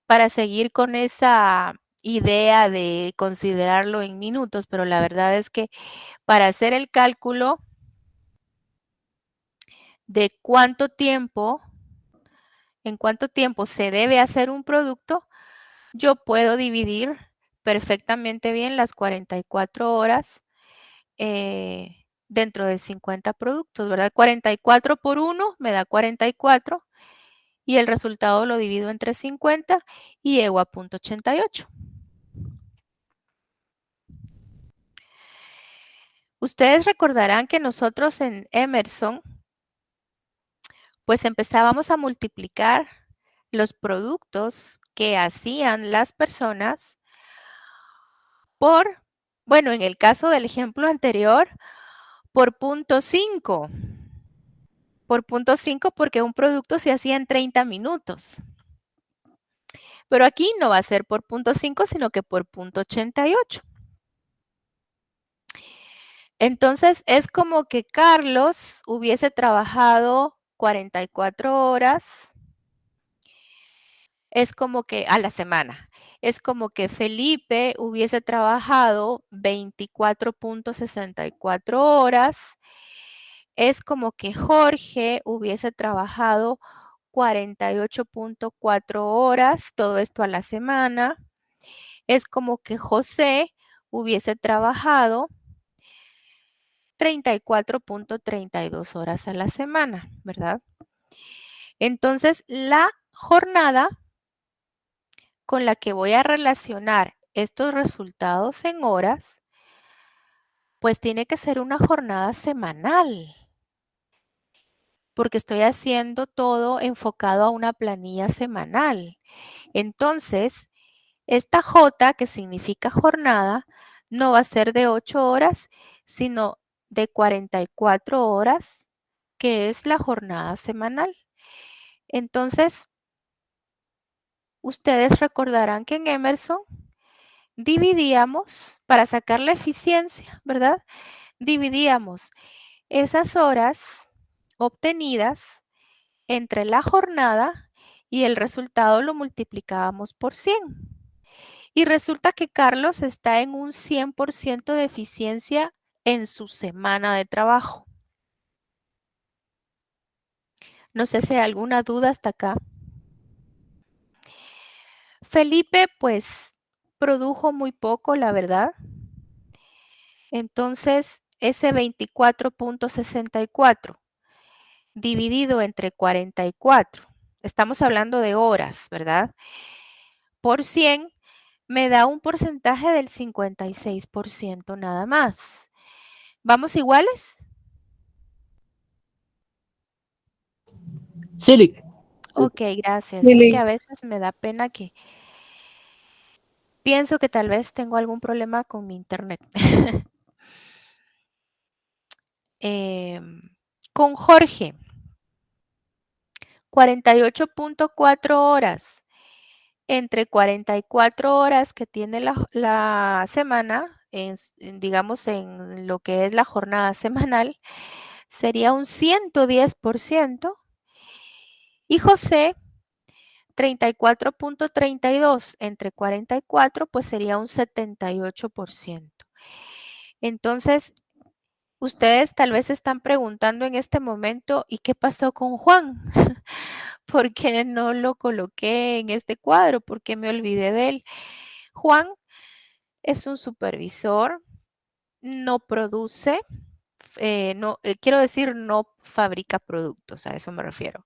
para seguir con esa idea de considerarlo en minutos, pero la verdad es que para hacer el cálculo de en cuánto tiempo se debe hacer un producto, yo puedo dividir perfectamente bien las 44 horas dentro de 50 productos, ¿verdad? 44 por 1 me da 44 y el resultado lo divido entre 50 y llego a 0.88. Ustedes recordarán que nosotros en Emerson, pues empezábamos a multiplicar los productos que hacían las personas por, bueno, en el caso del ejemplo anterior, por 0.5. Por 0.5 porque un producto se hacía en 30 minutos. Pero aquí no va a ser por 0.5, sino que por 0.88. Entonces, es como que Carlos hubiese trabajado 44 horas, es como que a la semana. Es como que Felipe hubiese trabajado 24.64 horas. Es como que Jorge hubiese trabajado 48.4 horas, todo esto a la semana. Es como que José hubiese trabajado 34.32 horas a la semana, ¿verdad? Entonces, la jornada con la que voy a relacionar estos resultados en horas, pues tiene que ser una jornada semanal, porque estoy haciendo todo enfocado a una planilla semanal. Entonces, esta J, que significa jornada, no va a ser de 8 horas, sino de 44 horas, que es la jornada semanal. Entonces, ustedes recordarán que en Emerson dividíamos, para sacar la eficiencia, ¿verdad? Dividíamos esas horas obtenidas entre la jornada y el resultado lo multiplicábamos por 100. Y resulta que Carlos está en un 100% de eficiencia en su semana de trabajo. No sé si hay alguna duda hasta acá. Felipe, pues, produjo muy poco, la verdad. Entonces, ese 24.64 dividido entre 44, estamos hablando de horas, ¿verdad? Por 100 me da un porcentaje del 56% nada más. ¿Vamos iguales? Sí, Ok, gracias. Es que Lili. a veces me da pena que pienso que tal vez tengo algún problema con mi internet. Con Jorge, 48.4 horas. Entre 44 horas que tiene la semana, digamos en lo que es la jornada semanal, sería un 110%. Y José, 34.32 entre 44, pues sería un 78%. Entonces, ustedes tal vez están preguntando en este momento, ¿y qué pasó con Juan? ¿Por qué no lo coloqué en este cuadro? ¿Por qué me olvidé de él? Juan es un supervisor, no produce, quiero decir, no fabrica productos, a eso me refiero.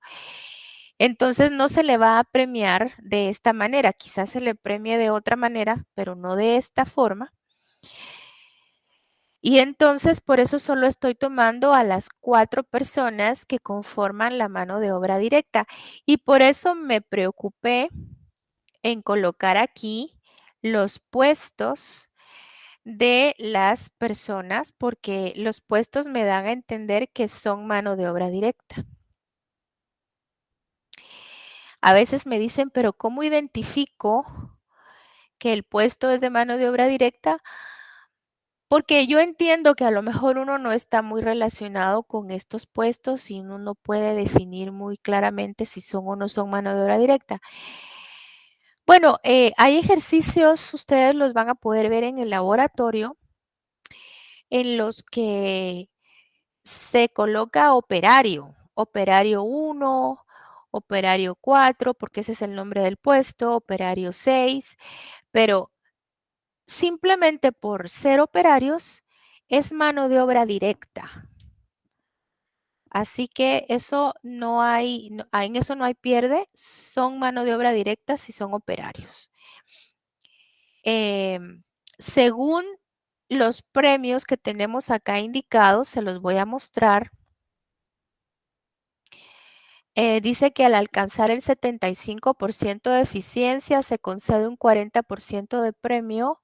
Entonces no se le va a premiar de esta manera, quizás se le premie de otra manera, pero no de esta forma. Y entonces por eso solo estoy tomando a las 4 personas que conforman la mano de obra directa. Y por eso me preocupé en colocar aquí los puestos de las personas, porque los puestos me dan a entender que son mano de obra directa. A veces me dicen, pero ¿cómo identifico que el puesto es de mano de obra directa, porque yo entiendo que a lo mejor uno no está muy relacionado con estos puestos y uno no puede definir muy claramente si son o no son mano de obra directa. Bueno, hay ejercicios, ustedes los van a poder ver en el laboratorio, en los que se coloca operario, operario 1, operario 4, porque ese es el nombre del puesto, operario 6, pero simplemente por ser operarios es mano de obra directa. Así que eso no hay, en eso no hay pierde, son mano de obra directa si son operarios. Según los premios que tenemos acá indicados, se los voy a mostrar. Dice que al alcanzar el 75% de eficiencia se concede un 40% de premio,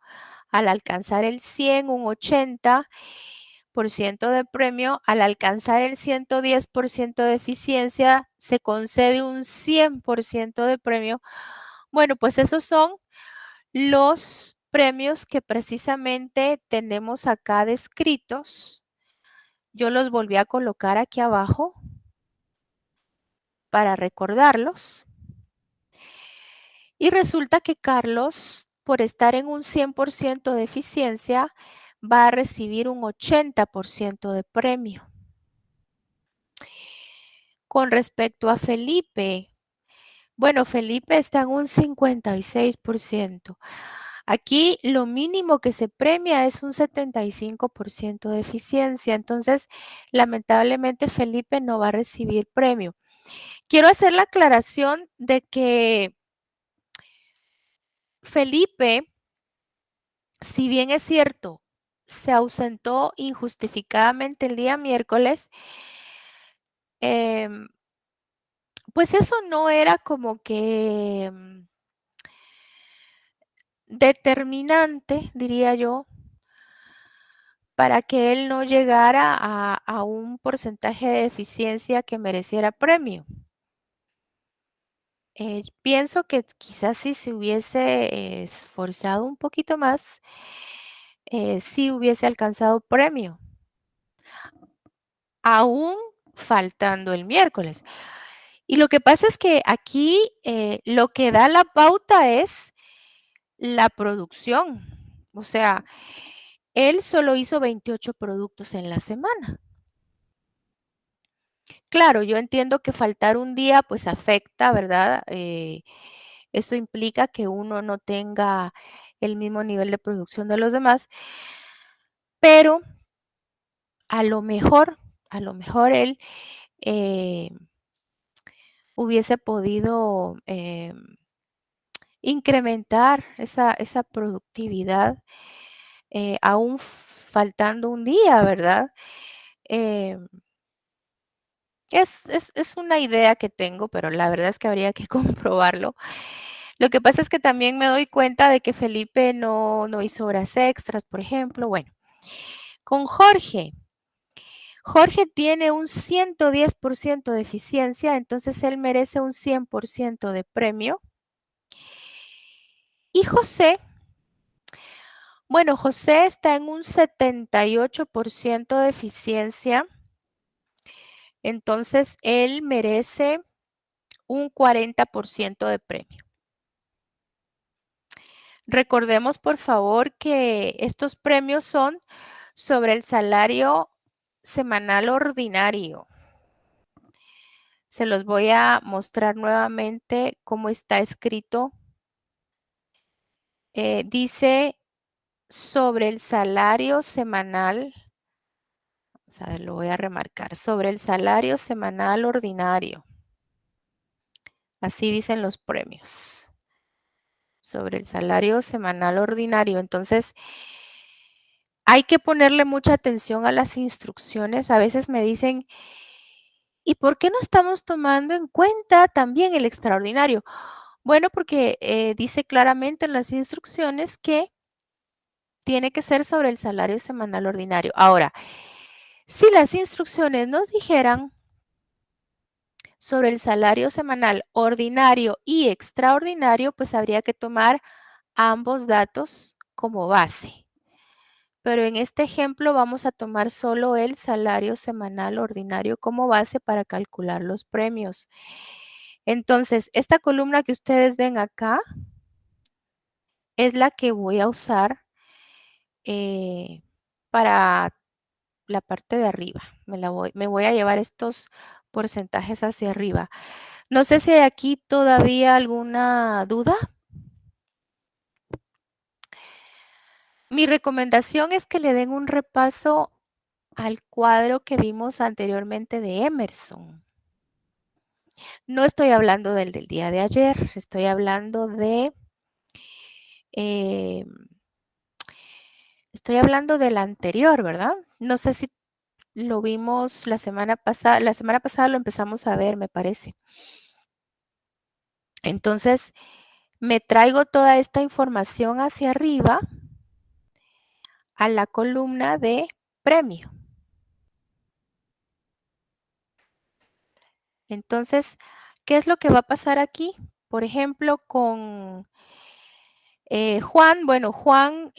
al alcanzar el 100 un 80% de premio, al alcanzar el 110% de eficiencia se concede un 100% de premio. Bueno, pues esos son los premios que precisamente tenemos acá descritos. Yo los volví a colocar aquí abajo para recordarlos. Y resulta que Carlos, por estar en un 100% de eficiencia, va a recibir un 80% de premio. Con respecto a Felipe, bueno, Felipe está en un 56%. Aquí lo mínimo que se premia es un 75% de eficiencia. Entonces, lamentablemente, Felipe no va a recibir premio. Quiero hacer la aclaración de que Felipe, si bien es cierto, se ausentó injustificadamente el día miércoles, pues eso no era como que determinante, diría yo, para que él no llegara a un porcentaje de eficiencia que mereciera premio. Pienso que quizás si se hubiese esforzado un poquito más, sí hubiese alcanzado premio, aún faltando el miércoles. Y lo que pasa es que aquí lo que da la pauta es la producción. O sea, él solo hizo 28 productos en la semana. Claro, yo entiendo que faltar un día pues afecta, ¿verdad? Eso implica que uno no tenga el mismo nivel de producción de los demás, pero a lo mejor él hubiese podido incrementar esa productividad aún faltando un día, ¿verdad? Es una idea que tengo, pero la verdad es que habría que comprobarlo. Lo que pasa es que también me doy cuenta de que Felipe no hizo horas extras, por ejemplo. Bueno, con Jorge. Jorge tiene un 110% de eficiencia, entonces él merece un 100% de premio. Y José, bueno, José está en un 78% de eficiencia, entonces él merece un 40% de premio. Recordemos, por favor, que estos premios son sobre el salario semanal ordinario. Se los voy a mostrar nuevamente cómo está escrito. Dice sobre el salario semanal, vamos a ver, lo voy a remarcar, sobre el salario semanal ordinario. Así dicen los premios. Sobre el salario semanal ordinario. Entonces, hay que ponerle mucha atención a las instrucciones. A veces me dicen, ¿y por qué no estamos tomando en cuenta también el extraordinario? Bueno, porque dice claramente en las instrucciones que tiene que ser sobre el salario semanal ordinario. Ahora, si las instrucciones nos dijeran sobre el salario semanal ordinario y extraordinario, pues habría que tomar ambos datos como base. Pero en este ejemplo vamos a tomar solo el salario semanal ordinario como base para calcular los premios. Entonces, esta columna que ustedes ven acá es la que voy a usar para la parte de arriba. Me voy a llevar estos porcentajes hacia arriba. No sé si hay aquí todavía alguna duda. Mi recomendación es que le den un repaso al cuadro que vimos anteriormente de Emerson. No estoy hablando del día de ayer, estoy hablando eh, estoy hablando del anterior, ¿verdad? No sé si lo vimos la semana pasada lo empezamos a ver, me parece. Entonces, me traigo toda esta información hacia arriba a la columna de premio. Entonces, ¿qué es lo que va a pasar aquí? Por ejemplo, con Juan, bueno, Juan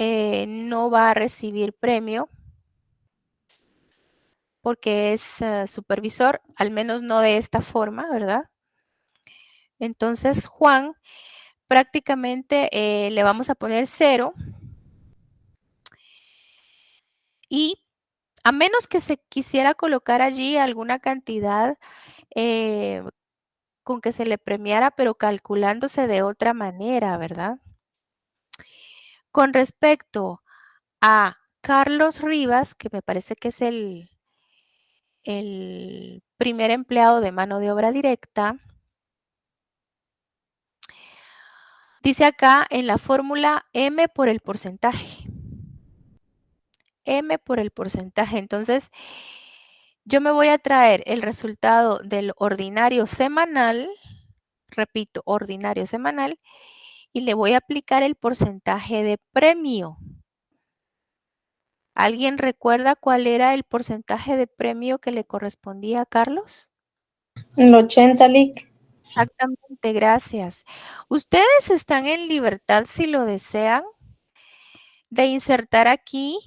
no va a recibir premio porque es supervisor, al menos no de esta forma, ¿verdad? Entonces, Juan prácticamente le vamos a poner 0 y a menos que se quisiera colocar allí alguna cantidad con que se le premiara, pero calculándose de otra manera, ¿verdad? Con respecto a Carlos Rivas, que me parece que es el primer empleado de mano de obra directa, dice acá en la fórmula M por el porcentaje. M por el porcentaje. Entonces, yo me voy a traer el resultado del ordinario semanal, repito, ordinario semanal, y le voy a aplicar el porcentaje de premio. ¿Alguien recuerda cuál era el porcentaje de premio que le correspondía a Carlos? El 80, Lick. Exactamente, gracias. Ustedes están en libertad, si lo desean, de insertar aquí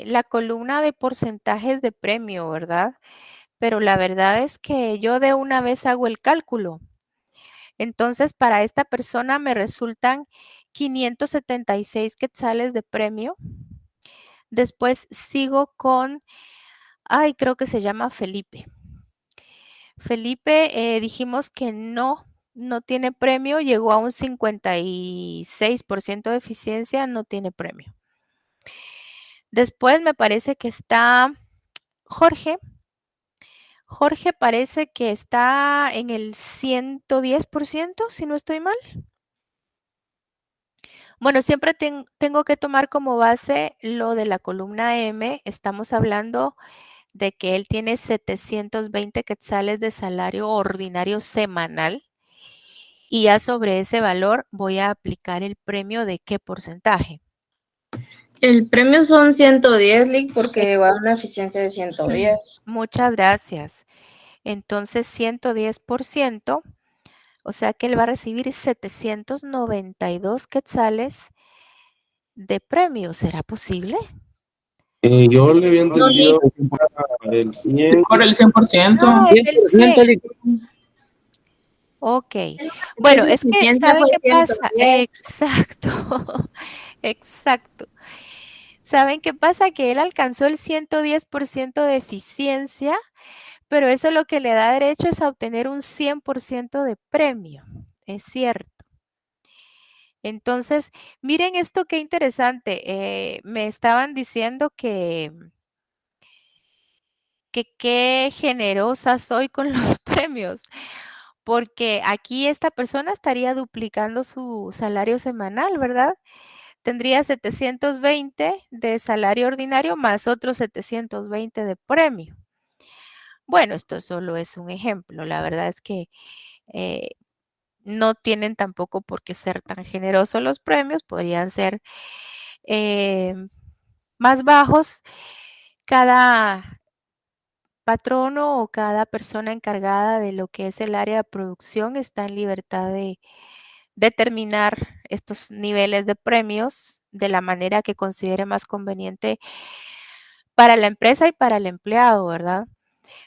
la columna de porcentajes de premio, ¿verdad? Pero la verdad es que yo de una vez hago el cálculo. Entonces, para esta persona me resultan 576 quetzales de premio. Después sigo con, creo que se llama Felipe. Felipe, dijimos que no tiene premio, llegó a un 56% de eficiencia, no tiene premio. Después me parece que está Jorge. Jorge parece que está en el 110%, si no estoy mal. Bueno, siempre tengo que tomar como base lo de la columna M. Estamos hablando de que él tiene 720 quetzales de salario ordinario semanal. Y ya sobre ese valor voy a aplicar el premio de qué porcentaje. El premio son 110, Lick, porque llegó a una eficiencia de 110. Muchas gracias. Entonces, 110%, o sea que él va a recibir 792 quetzales de premio. ¿Será posible? Yo le había entendido el 100. Por el 100%. Es el 100%, 100. Lick. Ok. Bueno, su es que, eficiencia ¿saben fue qué pasa? 110. Exacto, exacto. ¿Saben qué pasa? Que él alcanzó el 110% de eficiencia, pero eso lo que le da derecho es a obtener un 100% de premio. Es cierto. Entonces, miren esto qué interesante. Me estaban diciendo que qué generosa soy con los premios, porque aquí esta persona estaría duplicando su salario semanal, ¿verdad? Tendría 720 de salario ordinario más otros 720 de premio. Bueno, esto solo es un ejemplo. La verdad es que no tienen tampoco por qué ser tan generosos los premios, podrían ser más bajos. Cada patrono o cada persona encargada de lo que es el área de producción está en libertad de determinar estos niveles de premios de la manera que considere más conveniente para la empresa y para el empleado, ¿verdad?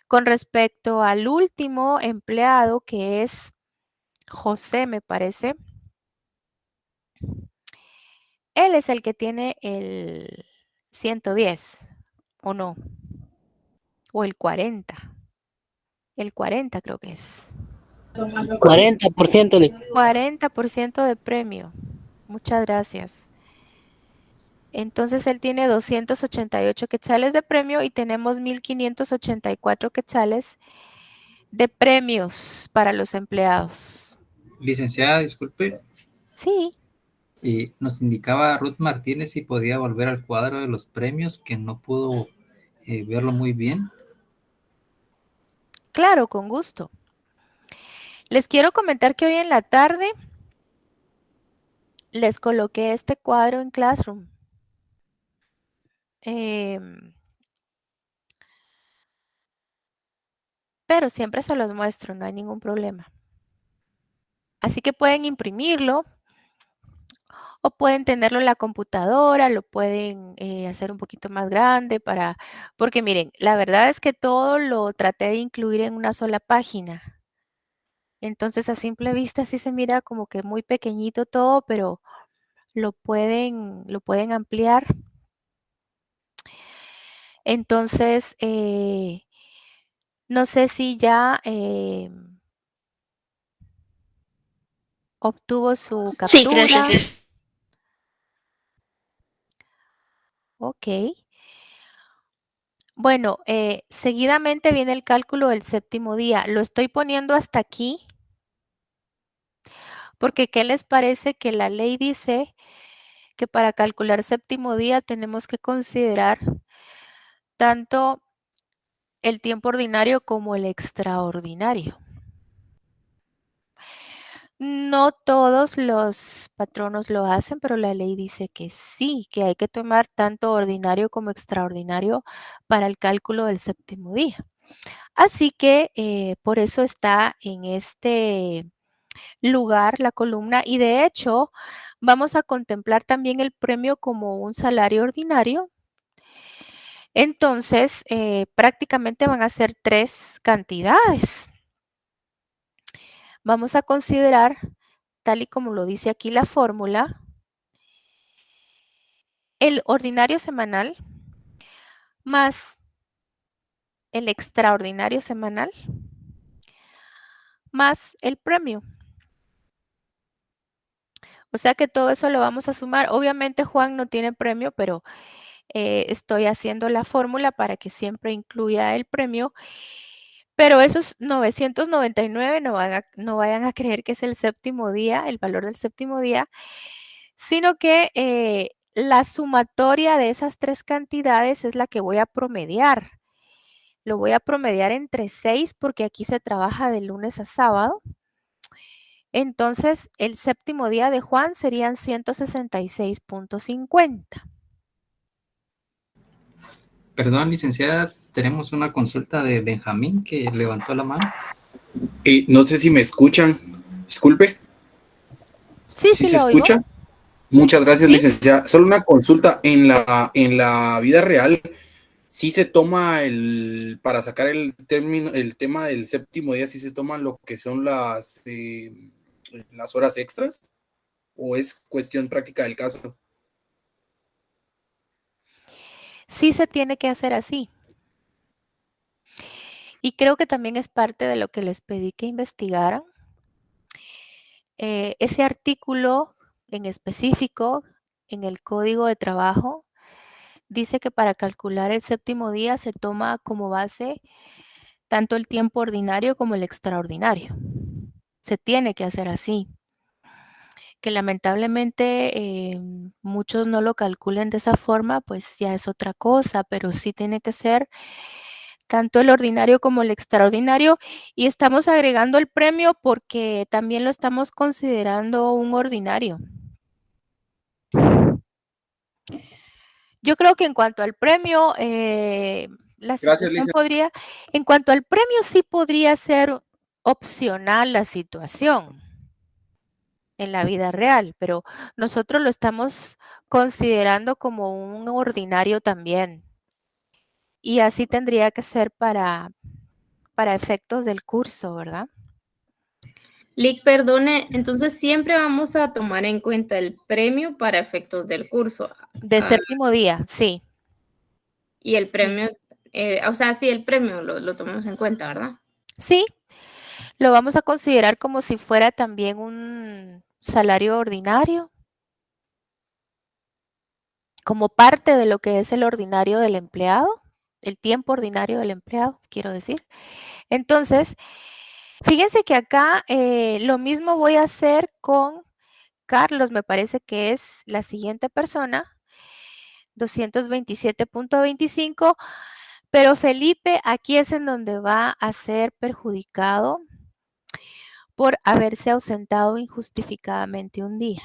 Con respecto al último empleado, que es José, me parece, él es el que tiene el 110, ¿o no? O el 40. El 40 creo que es. 40%. 40% de premio. Muchas gracias. Entonces él tiene 288 quetzales de premio y tenemos 1584 quetzales de premios para los empleados. Licenciada, disculpe, Sí, nos indicaba Ruth Martínez si podía volver al cuadro de los premios, que no pudo verlo muy bien. claro, con gusto. Les quiero comentar que hoy en la tarde les coloqué este cuadro en Classroom. Pero siempre se los muestro, no hay ningún problema. Así que pueden imprimirlo o pueden tenerlo en la computadora, lo pueden hacer un poquito más grande porque miren, la verdad es que todo lo traté de incluir en una sola página. Entonces a simple vista sí se mira como que muy pequeñito todo, pero lo pueden ampliar. Entonces, no sé si ya obtuvo su Sí, gracias. captura. Ok. Bueno, seguidamente viene el cálculo del séptimo día. Lo estoy poniendo hasta aquí porque ¿qué les parece que la ley dice que para calcular séptimo día tenemos que considerar tanto el tiempo ordinario como el extraordinario? No todos los patronos lo hacen, pero la ley dice que sí, que hay que tomar tanto ordinario como extraordinario para el cálculo del séptimo día. Así que por eso está en este lugar la columna y de hecho vamos a contemplar también el premio como un salario ordinario. Entonces, prácticamente van a ser 3 cantidades. Vamos a considerar, tal y como lo dice aquí la fórmula, el ordinario semanal más el extraordinario semanal más el premio. O sea que todo eso lo vamos a sumar. Obviamente Juan no tiene premio, pero estoy haciendo la fórmula para que siempre incluya el premio. Pero esos 999 no vayan a creer que es el séptimo día, el valor del séptimo día, sino que la sumatoria de esas 3 cantidades es la que voy a promediar. Lo voy a promediar entre 6 porque aquí se trabaja de lunes a sábado. Entonces, el séptimo día de Juan serían 166.50. Perdón, licenciada, tenemos una consulta de Benjamín que levantó la mano. No sé si me escuchan. Disculpe. Sí, ¿Sí sí se le oigo. escucha? Muchas gracias, Sí. licenciada. Solo una consulta. En la vida real, ¿sí se toma para sacar el tema del séptimo día, sí se toman lo que son las horas extras? ¿O es cuestión práctica del caso? Sí se tiene que hacer así. Y creo que también es parte de lo que les pedí que investigaran. Ese artículo en específico en el Código de Trabajo dice que para calcular el séptimo día se toma como base tanto el tiempo ordinario como el extraordinario. Se tiene que hacer así. Que lamentablemente muchos no lo calculen de esa forma, pues ya es otra cosa, pero sí tiene que ser tanto el ordinario como el extraordinario. Y estamos agregando el premio porque también lo estamos considerando un ordinario. Yo creo que en cuanto al premio, la Gracias, situación licenciada. en cuanto al premio sí podría ser opcional la situación. en la vida real, pero nosotros lo estamos considerando como un ordinario también. Y así tendría que ser para efectos del curso, ¿verdad? Lick, perdone, entonces siempre vamos a tomar en cuenta el premio para efectos del curso. De séptimo día, sí. Y el Sí. premio, o sea, sí, el premio lo tomamos en cuenta, ¿verdad? Sí, lo vamos a considerar como si fuera también un salario ordinario, como parte de lo que es el ordinario del empleado, el tiempo ordinario del empleado, quiero decir. Entonces, fíjense que acá lo mismo voy a hacer con Carlos, me parece que es la siguiente persona, 227.25, pero Felipe aquí es en donde va a ser perjudicado por haberse ausentado injustificadamente un día.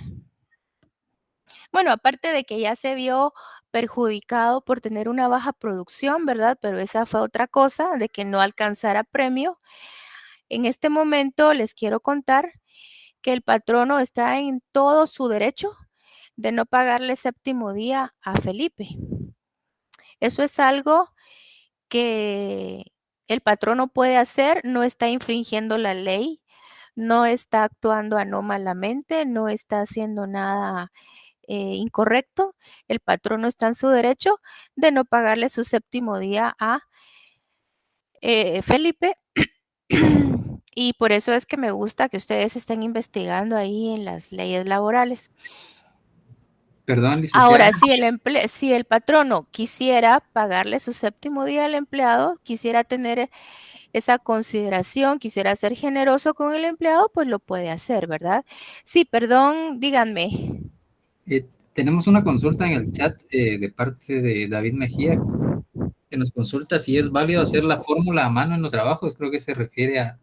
Bueno, aparte de que ya se vio perjudicado por tener una baja producción, ¿verdad? Pero esa fue otra cosa, de que no alcanzara premio. En este momento les quiero contar que el patrono está en todo su derecho de no pagarle séptimo día a Felipe. Eso es algo que el patrono puede hacer, no está infringiendo la ley, no está actuando anómalamente, no está haciendo nada incorrecto. El patrono está en su derecho de no pagarle su séptimo día a Felipe. Y por eso es que me gusta que ustedes estén investigando ahí en las leyes laborales. Perdón, licenciada. Ahora, si el patrono quisiera pagarle su séptimo día al empleado, quisiera tener esa consideración, quisiera ser generoso con el empleado, pues lo puede hacer, ¿verdad? Sí, perdón, díganme. Tenemos una consulta en el chat de parte de David Mejía, que nos consulta si es válido hacer la fórmula a mano en los trabajos. Creo que se refiere a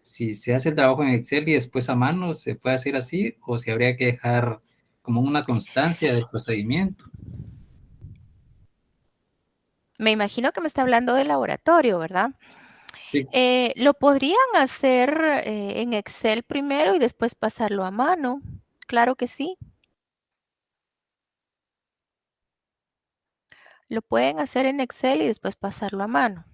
si se hace el trabajo en Excel y después a mano, ¿se puede hacer así? O si habría que dejar como una constancia del procedimiento. Me imagino que me está hablando del laboratorio, ¿verdad? Sí. Lo podrían hacer en Excel primero y después pasarlo a mano. Claro que sí. Lo pueden hacer en Excel y después pasarlo a mano.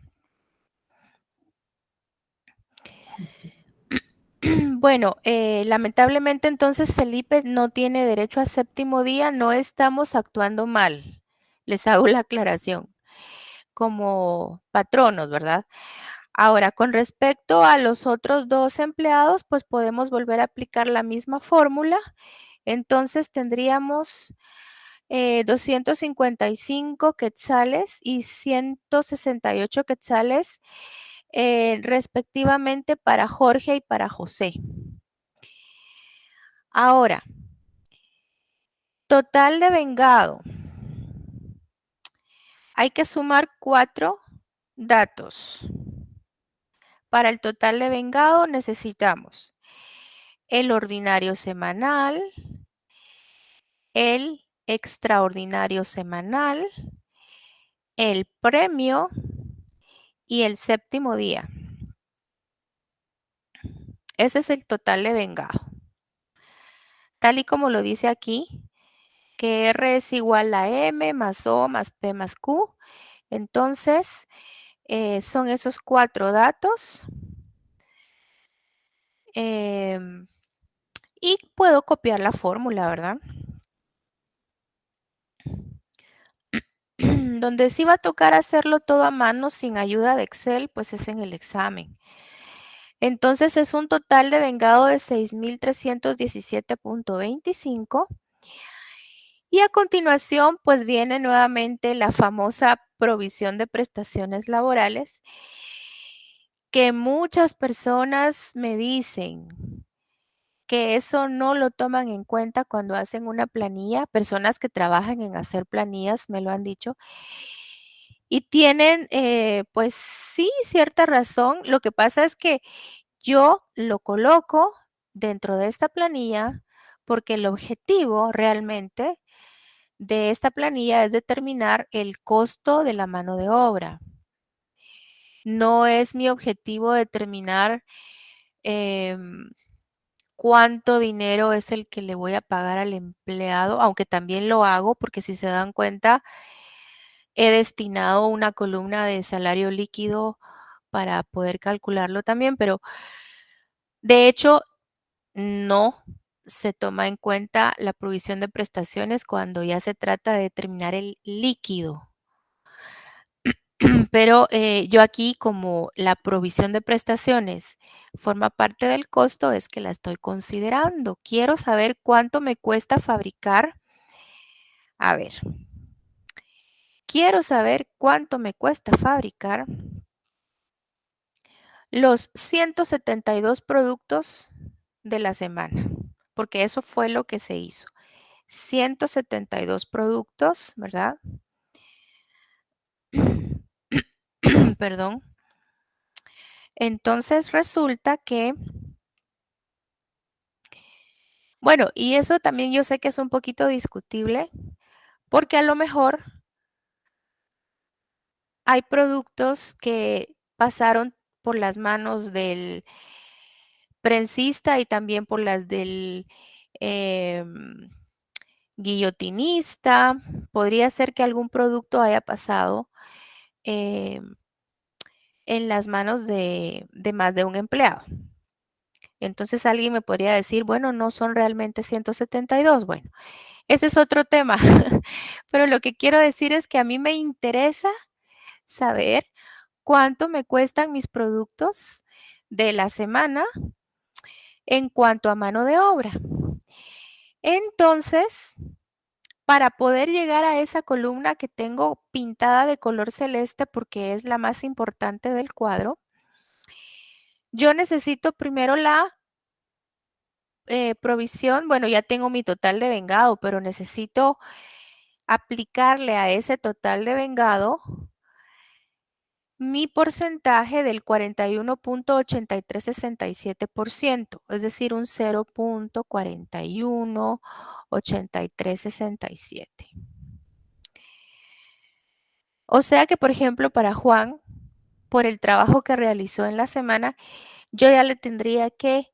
Bueno, lamentablemente entonces Felipe no tiene derecho a séptimo día, no estamos actuando mal. Les hago la aclaración como patronos, ¿verdad? Ahora, con respecto a los otros 2 empleados, pues podemos volver a aplicar la misma fórmula. Entonces tendríamos 255 quetzales y 168 quetzales respectivamente para Jorge y para José. Ahora, total de vengado. Hay que sumar 4 datos. Para el total de vengado necesitamos el ordinario semanal, el extraordinario semanal, el premio y el séptimo día. Ese es el total de vengado. Tal y como lo dice aquí, que R es igual a M más O más P más Q. Entonces, son esos 4 datos. Y puedo copiar la fórmula, ¿verdad? Donde sí va a tocar hacerlo todo a mano sin ayuda de Excel, pues es en el examen. Entonces es un total de vengado de 6,317.25. Y a continuación, pues viene nuevamente la famosa provisión de prestaciones laborales, que muchas personas me dicen que eso no lo toman en cuenta cuando hacen una planilla. Personas que trabajan en hacer planillas me lo han dicho. Y tienen, pues sí, cierta razón. Lo que pasa es que yo lo coloco dentro de esta planilla porque el objetivo realmente de esta planilla es determinar el costo de la mano de obra. No es mi objetivo determinar cuánto dinero es el que le voy a pagar al empleado, aunque también lo hago porque si se dan cuenta, he destinado una columna de salario líquido para poder calcularlo también, pero de hecho no se toma en cuenta la provisión de prestaciones cuando ya se trata de determinar el líquido. Pero yo aquí, como la provisión de prestaciones forma parte del costo, es que la estoy considerando. Quiero saber cuánto me cuesta fabricar. A ver, quiero saber cuánto me cuesta fabricar los 172 productos de la semana, porque eso fue lo que se hizo. 172 productos, ¿verdad? Perdón. Entonces resulta que, bueno, y eso también yo sé que es un poquito discutible, porque a lo mejor hay productos que pasaron por las manos del prensista y también por las del guillotinista. Podría ser que algún producto haya pasado en las manos de más de un empleado. Entonces alguien me podría decir, bueno, no son realmente 172. Bueno, ese es otro tema. Pero lo que quiero decir es que a mí me interesa saber cuánto me cuestan mis productos de la semana en cuanto a mano de obra. Entonces, para poder llegar a esa columna que tengo pintada de color celeste porque es la más importante del cuadro, yo necesito primero la provisión. Bueno, ya tengo mi total de vengado, pero necesito aplicarle a ese total de vengado mi porcentaje del 41.8367%, es decir, un 0.418367. O sea que, por ejemplo, para Juan, por el trabajo que realizó en la semana, yo ya le tendría que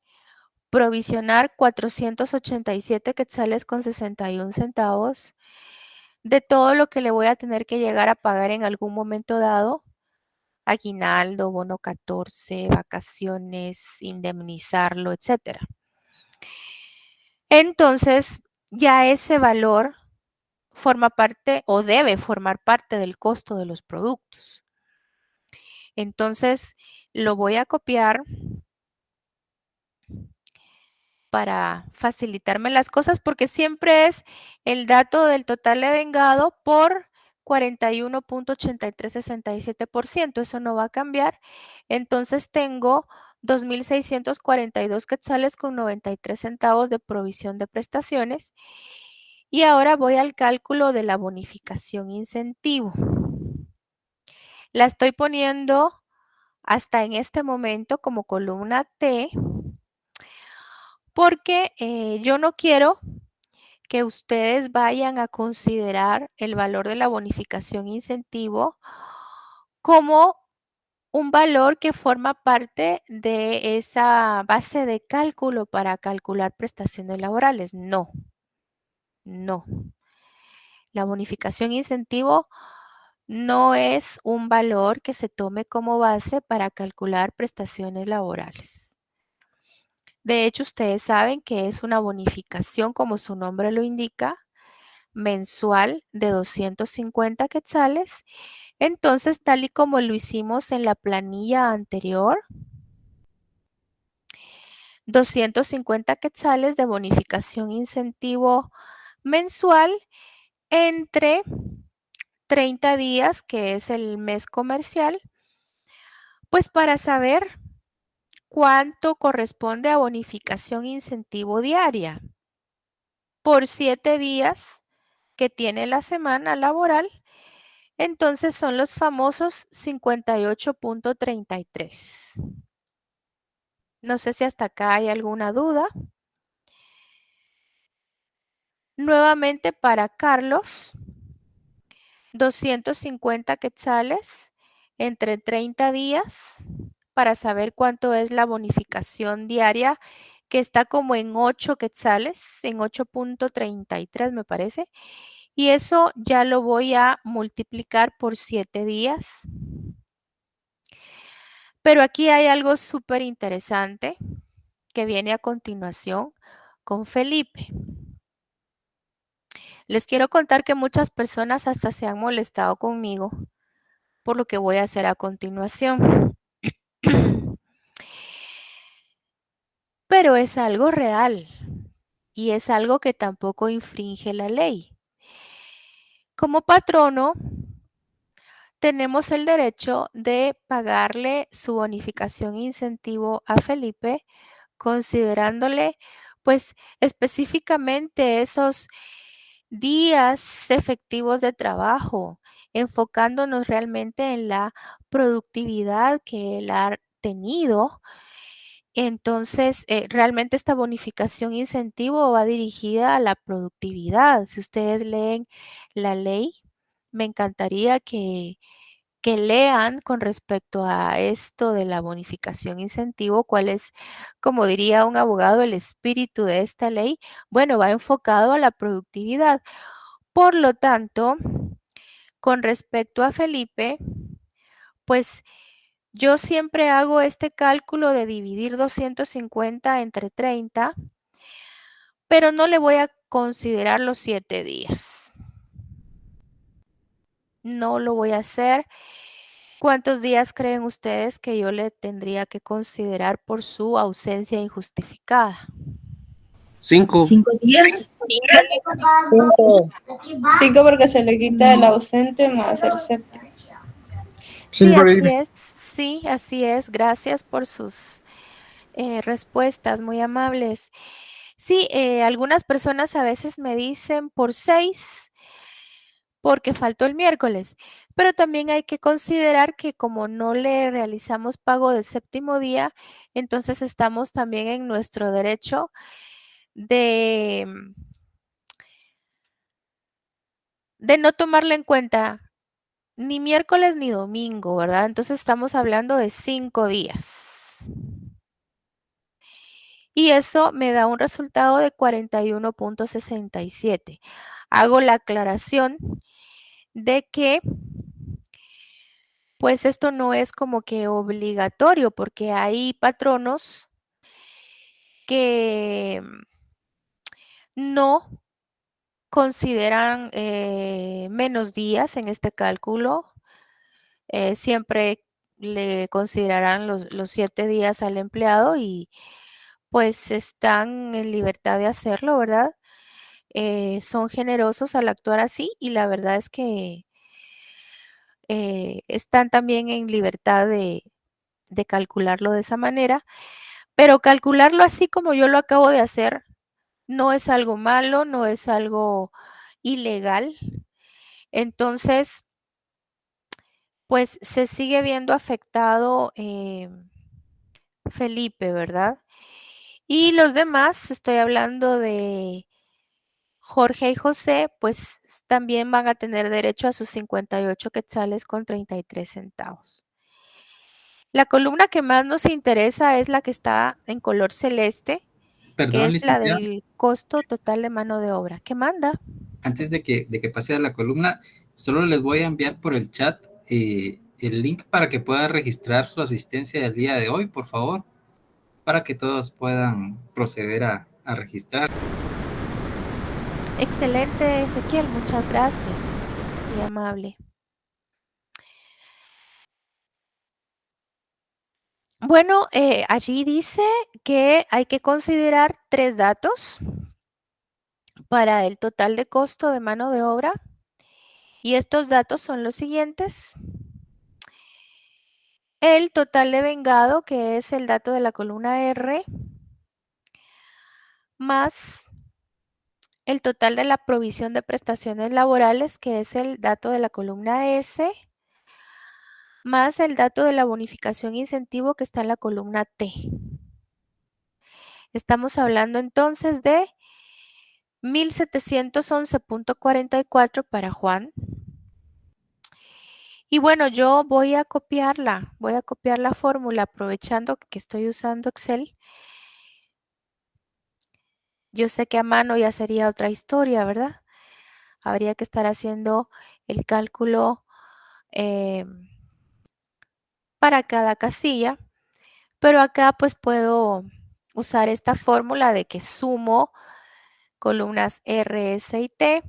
provisionar 487 quetzales con 61 centavos de todo lo que le voy a tener que llegar a pagar en algún momento dado: aguinaldo, bono 14, vacaciones, indemnizarlo, etcétera. Entonces, ya ese valor forma parte o debe formar parte del costo de los productos. Entonces, lo voy a copiar para facilitarme las cosas, porque siempre es el dato del total de vengado por 41.8367%. Eso no va a cambiar. Entonces tengo 2.642 quetzales con 93 centavos de provisión de prestaciones. Y ahora voy al cálculo de la bonificación incentivo. La estoy poniendo hasta en este momento como columna T, porque yo no quiero que ustedes vayan a considerar el valor de la bonificación incentivo como un valor que forma parte de esa base de cálculo para calcular prestaciones laborales. No, no. La bonificación incentivo no es un valor que se tome como base para calcular prestaciones laborales. De hecho, ustedes saben que es una bonificación, como su nombre lo indica, mensual de 250 quetzales. Entonces, tal y como lo hicimos en la planilla anterior, 250 quetzales de bonificación incentivo mensual entre 30 días, que es el mes comercial, pues para saber cuánto corresponde a bonificación incentivo diaria por 7 días que tiene la semana laboral. Entonces son los famosos 58.33. No sé si hasta acá hay alguna duda. Nuevamente para Carlos, 250 quetzales entre 30 días para saber cuánto es la bonificación diaria que está como en 8 quetzales, en 8.33 me parece. Y eso ya lo voy a multiplicar por 7 días. Pero aquí hay algo súper interesante que viene a continuación con Felipe. Les quiero contar que muchas personas hasta se han molestado conmigo por lo que voy a hacer a continuación. Pero es algo real y es algo que tampoco infringe la ley. Como patrono, tenemos el derecho de pagarle su bonificación e incentivo a Felipe, considerándole pues específicamente esos días efectivos de trabajo, enfocándonos realmente en la productividad que él ha tenido. Entonces, realmente esta bonificación incentivo va dirigida a la productividad. Si ustedes leen la ley, me encantaría que lean con respecto a esto de la bonificación incentivo, cuál es, como diría un abogado, el espíritu de esta ley. Bueno, va enfocado a la productividad. Por lo tanto, con respecto a Felipe, pues yo siempre hago este cálculo de dividir 250 entre 30, pero no le voy a considerar los 7 días. No lo voy a hacer. ¿Cuántos días creen ustedes que yo le tendría que considerar por su ausencia injustificada? 5. 5 días. 5 porque se le quita el ausente más el séptimo. Sí, así es. Sí, así es. Gracias por sus respuestas muy amables. Sí, algunas personas a veces me dicen por 6 porque faltó el miércoles, pero también hay que considerar que como no le realizamos pago del séptimo día, entonces estamos también en nuestro derecho de, de no tomarle en cuenta ni miércoles ni domingo, ¿verdad? Entonces estamos hablando de 5 días. Y eso me da un resultado de 41.67. Hago la aclaración de que pues esto no es como que obligatorio, porque hay patronos que no consideran menos días en este cálculo. Siempre le considerarán los 7 días al empleado y pues están en libertad de hacerlo, ¿verdad? Son generosos al actuar así y la verdad es que están también en libertad de calcularlo de esa manera, pero calcularlo así como yo lo acabo de hacer no es algo malo, no es algo ilegal. Entonces, pues se sigue viendo afectado Felipe, ¿verdad? Y los demás, estoy hablando de Jorge y José, pues también van a tener derecho a sus 58 quetzales con 33 centavos. La columna que más nos interesa es la que está en color celeste, que Perdón, es la licenciada, del costo total de mano de obra. ¿Qué manda? antes de que pase a la columna, solo les voy a enviar por el chat el link para que puedan registrar su asistencia del día de hoy, por favor, para que todos puedan proceder a registrar. Excelente, Ezequiel, muchas gracias. Muy amable. Bueno, allí dice que hay que considerar 3 datos para el total de costo de mano de obra. Y estos datos son los siguientes. El total de vengado, que es el dato de la columna R, más el total de la provisión de prestaciones laborales, que es el dato de la columna S, más el dato de la bonificación incentivo que está en la columna T. Estamos hablando entonces de 1,711.44 para Juan. Y bueno, yo voy a copiar la fórmula aprovechando que estoy usando Excel. Yo sé que a mano ya sería otra historia, ¿verdad? Habría que estar haciendo el cálculo para cada casilla, pero acá pues puedo usar esta fórmula de que sumo columnas R, S y T.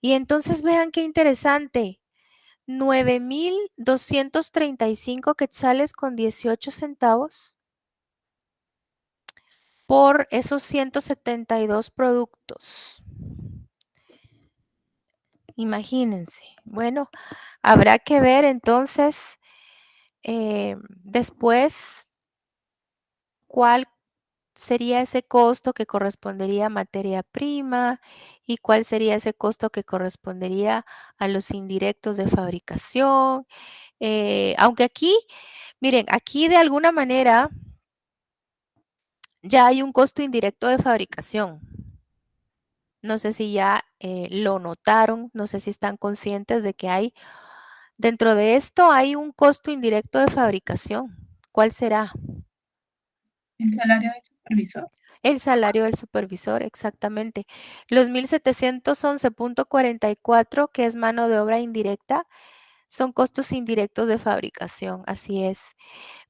Y entonces vean qué interesante. 9,235 quetzales con 18 centavos por esos 172 productos. Imagínense. Bueno, habrá que ver entonces después cuál sería ese costo que correspondería a materia prima y cuál sería ese costo que correspondería a los indirectos de fabricación. Aunque aquí, miren, aquí de alguna manera ya hay un costo indirecto de fabricación. No sé si ya lo notaron, no sé si están conscientes de que hay, dentro de esto hay un costo indirecto de fabricación. ¿Cuál será? ¿El salario del supervisor? El salario del supervisor, exactamente. Los 1,711,44, que es mano de obra indirecta, son costos indirectos de fabricación, así es.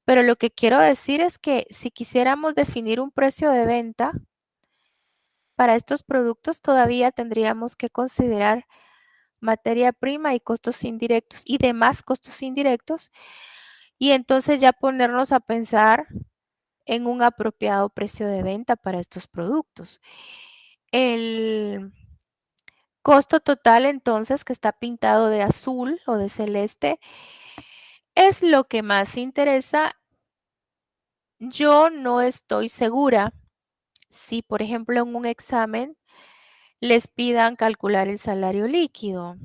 Pero lo que quiero decir es que si quisiéramos definir un precio de venta para estos productos, todavía tendríamos que considerar materia prima y costos indirectos y demás costos indirectos, y entonces ya ponernos a pensar en un apropiado precio de venta para estos productos. El costo total entonces, que está pintado de azul o de celeste, es lo que más interesa. Yo no estoy segura si, por ejemplo, en un examen les pidan calcular el salario líquido.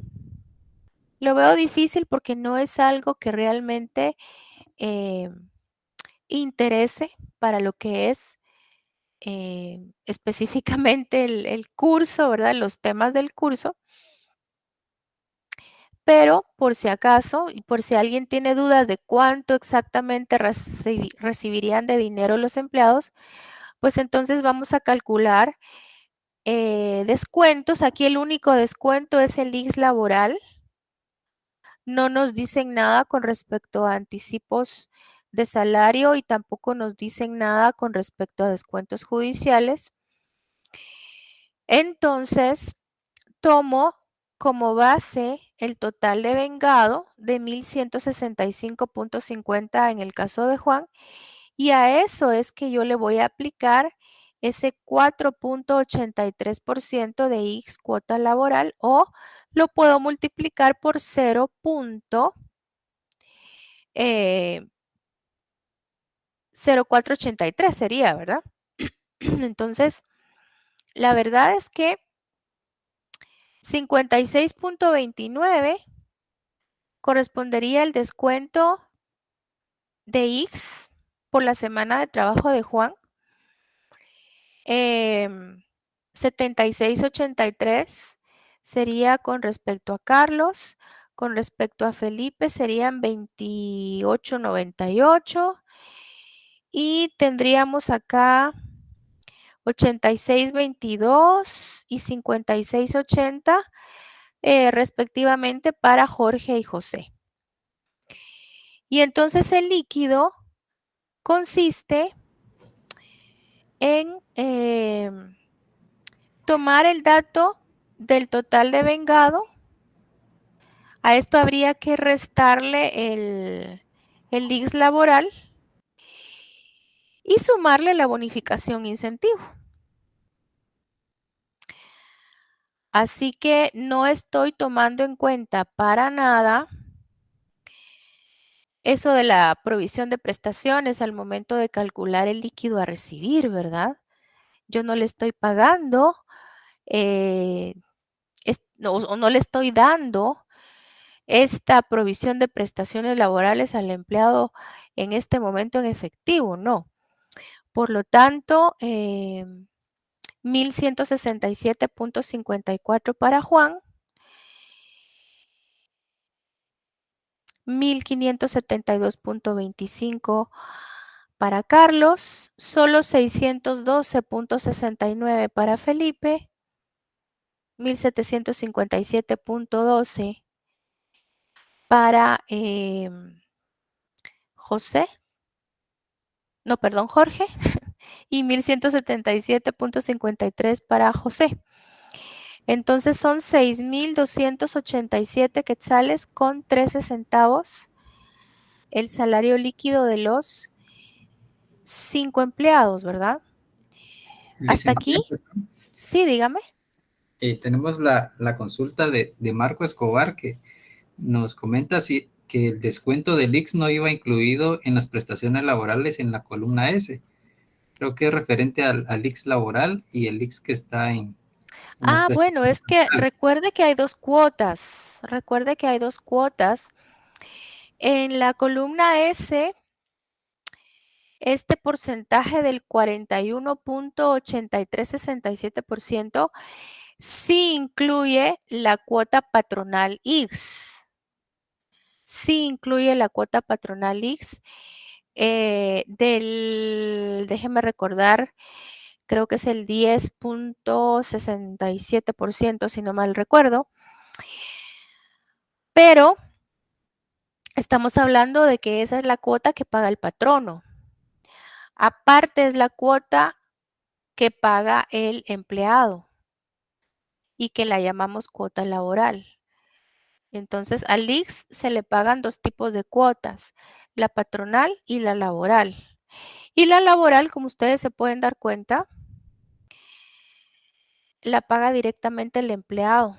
Lo veo difícil porque no es algo que realmente interese para lo que es específicamente el curso, ¿verdad? Los temas del curso. Pero por si acaso y por si alguien tiene dudas de cuánto exactamente recibirían de dinero los empleados, pues entonces vamos a calcular descuentos. Aquí el único descuento es el IX laboral. No nos dicen nada con respecto a anticipos de salario y tampoco nos dicen nada con respecto a descuentos judiciales. Entonces, tomo como base el total de vengado de 1,165,50 en el caso de Juan, y a eso es que yo le voy a aplicar ese 4,83% de X cuota laboral, o lo puedo multiplicar por 0,0483 sería, ¿verdad? Entonces, la verdad es que 56,29 correspondería el descuento de X por la semana de trabajo de Juan. 76,83 sería con respecto a Carlos. Con respecto a Felipe serían 28,98. Y tendríamos acá 86,22 y 56,80 respectivamente para Jorge y José. Y entonces el líquido consiste en tomar el dato del total de vengado. A esto habría que restarle el IX laboral y sumarle la bonificación incentivo. Así que no estoy tomando en cuenta para nada eso de la provisión de prestaciones al momento de calcular el líquido a recibir, ¿verdad? Yo no le estoy pagando o no le estoy dando esta provisión de prestaciones laborales al empleado en este momento en efectivo, no. Por lo tanto, 1,167,54 para Juan, 1,572,25 para Carlos, solo 612.69 para Felipe, 1757.12 para José, no, perdón, Jorge, y 1177.53 para José. Entonces son 6.287 quetzales con 13 centavos el salario líquido de los 5 empleados, ¿verdad? Hasta aquí. Sí, dígame. Tenemos la consulta de Marco Escobar que nos comenta que el descuento del IX no iba incluido en las prestaciones laborales en la columna S. Creo que es referente al IX laboral y el IX que está en Ah, bueno, es que prestación. recuerde que hay dos cuotas. Recuerde que hay dos cuotas. En la columna S, este porcentaje del 41.8367% sí incluye la cuota patronal X. Sí incluye la cuota patronal X déjeme recordar, creo que es el 10.67%, si no mal recuerdo. Pero estamos hablando de que esa es la cuota que paga el patrono. Aparte es la cuota que paga el empleado y que la llamamos cuota laboral. Entonces, al IX se le pagan dos tipos de cuotas, la patronal y la laboral. Y la laboral, como ustedes se pueden dar cuenta, la paga directamente el empleado,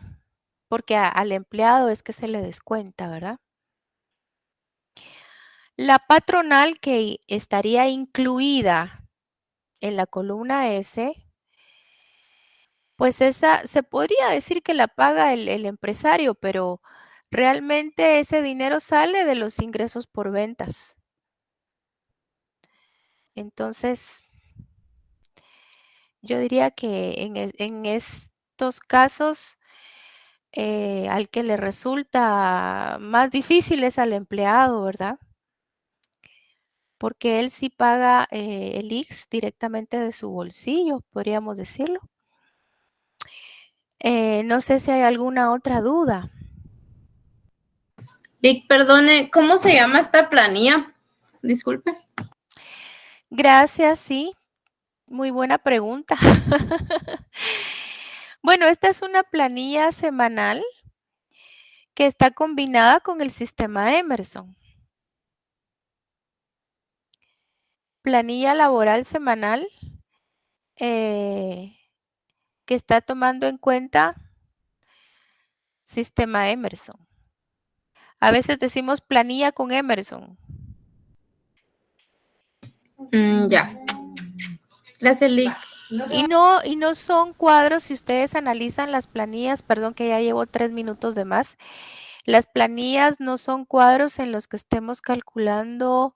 porque al empleado es que se le descuenta, ¿verdad? La patronal que estaría incluida en la columna S, pues esa se podría decir que la paga el empresario, pero realmente ese dinero sale de los ingresos por ventas. Entonces, yo diría que en estos casos, al que le resulta más difícil es al empleado, ¿verdad? Porque él sí paga el IX directamente de su bolsillo, podríamos decirlo. No sé si hay alguna otra duda. Vic, perdone, ¿cómo se llama esta planilla? Disculpe. Gracias, sí. Muy buena pregunta. Bueno, esta es una planilla semanal que está combinada con el sistema Emerson. Planilla laboral semanal que está tomando en cuenta sistema Emerson. A veces decimos planilla con Emerson. Ya. Gracias, Lick. Y no son cuadros, si ustedes analizan las planillas, perdón que ya llevo 3 minutos de más, las planillas no son cuadros en los que estemos calculando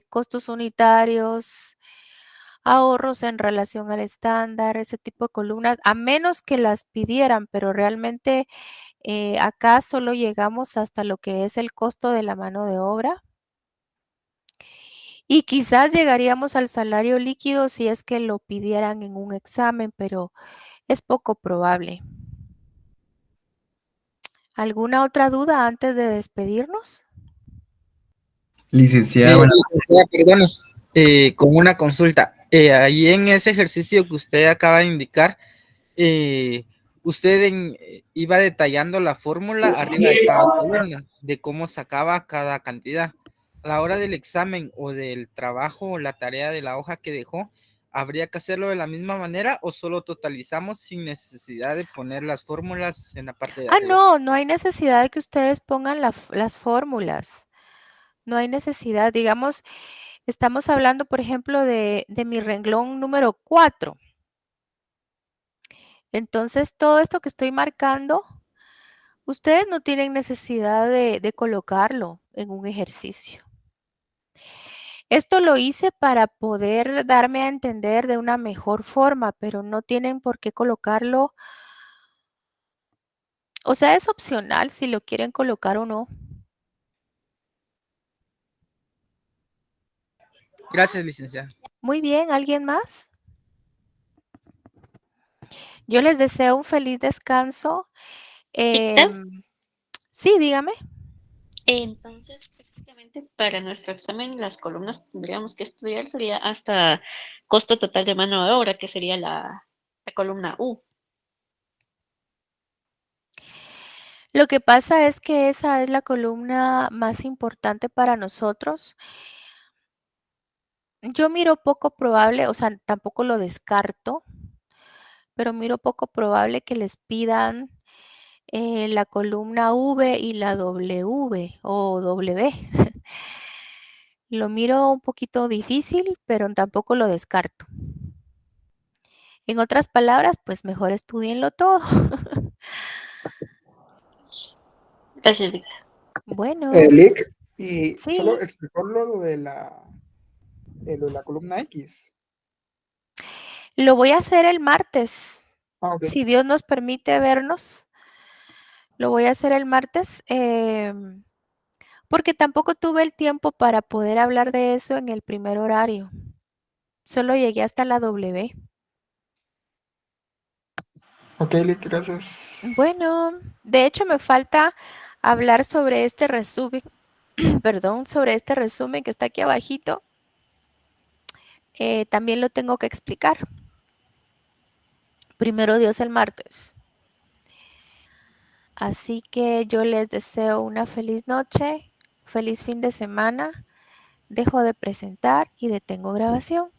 costos unitarios, ahorros en relación al estándar, ese tipo de columnas, a menos que las pidieran, pero realmente acá solo llegamos hasta lo que es el costo de la mano de obra. Y quizás llegaríamos al salario líquido si es que lo pidieran en un examen, pero es poco probable. ¿Alguna otra duda antes de despedirnos? Licenciada, perdón, con una consulta. Ahí en ese ejercicio que usted acaba de indicar, usted iba detallando la fórmula arriba de cada columna, de cómo sacaba cada cantidad. A la hora del examen o del trabajo o la tarea de la hoja que dejó, ¿habría que hacerlo de la misma manera o solo totalizamos sin necesidad de poner las fórmulas en la parte de arriba? No hay necesidad de que ustedes pongan las fórmulas. No hay necesidad. Digamos, estamos hablando, por ejemplo, de mi renglón número 4. Entonces, todo esto que estoy marcando, ustedes no tienen necesidad de colocarlo en un ejercicio. Esto lo hice para poder darme a entender de una mejor forma, pero no tienen por qué colocarlo. O sea, es opcional si lo quieren colocar o no. Gracias, licenciada. Muy bien, ¿alguien más? Yo les deseo un feliz descanso. Sí, dígame. Entonces, prácticamente para nuestro examen, las columnas que tendríamos que estudiar sería hasta costo total de mano de obra, que sería la columna U. Lo que pasa es que esa es la columna más importante para nosotros. Yo miro poco probable, o sea, tampoco lo descarto, pero miro poco probable que les pidan la columna V y la W o W. Lo miro un poquito difícil, pero tampoco lo descarto. En otras palabras, pues mejor estudienlo todo. Gracias, Dicta. Bueno, Lick, y solo sí, explicó lo de la columna X. lo voy a hacer el martes. Ah, ok. Si Dios nos permite vernos, lo voy a hacer el martes, porque tampoco tuve el tiempo para poder hablar de eso en el primer horario. Solo llegué hasta la W. Ok, Lick, gracias. Bueno, de hecho me falta hablar sobre este resumen, perdón, sobre este resumen que está aquí abajito. También lo tengo que explicar. Primero Dios el martes. Así que yo les deseo una feliz noche, feliz fin de semana. Dejo de presentar y detengo grabación.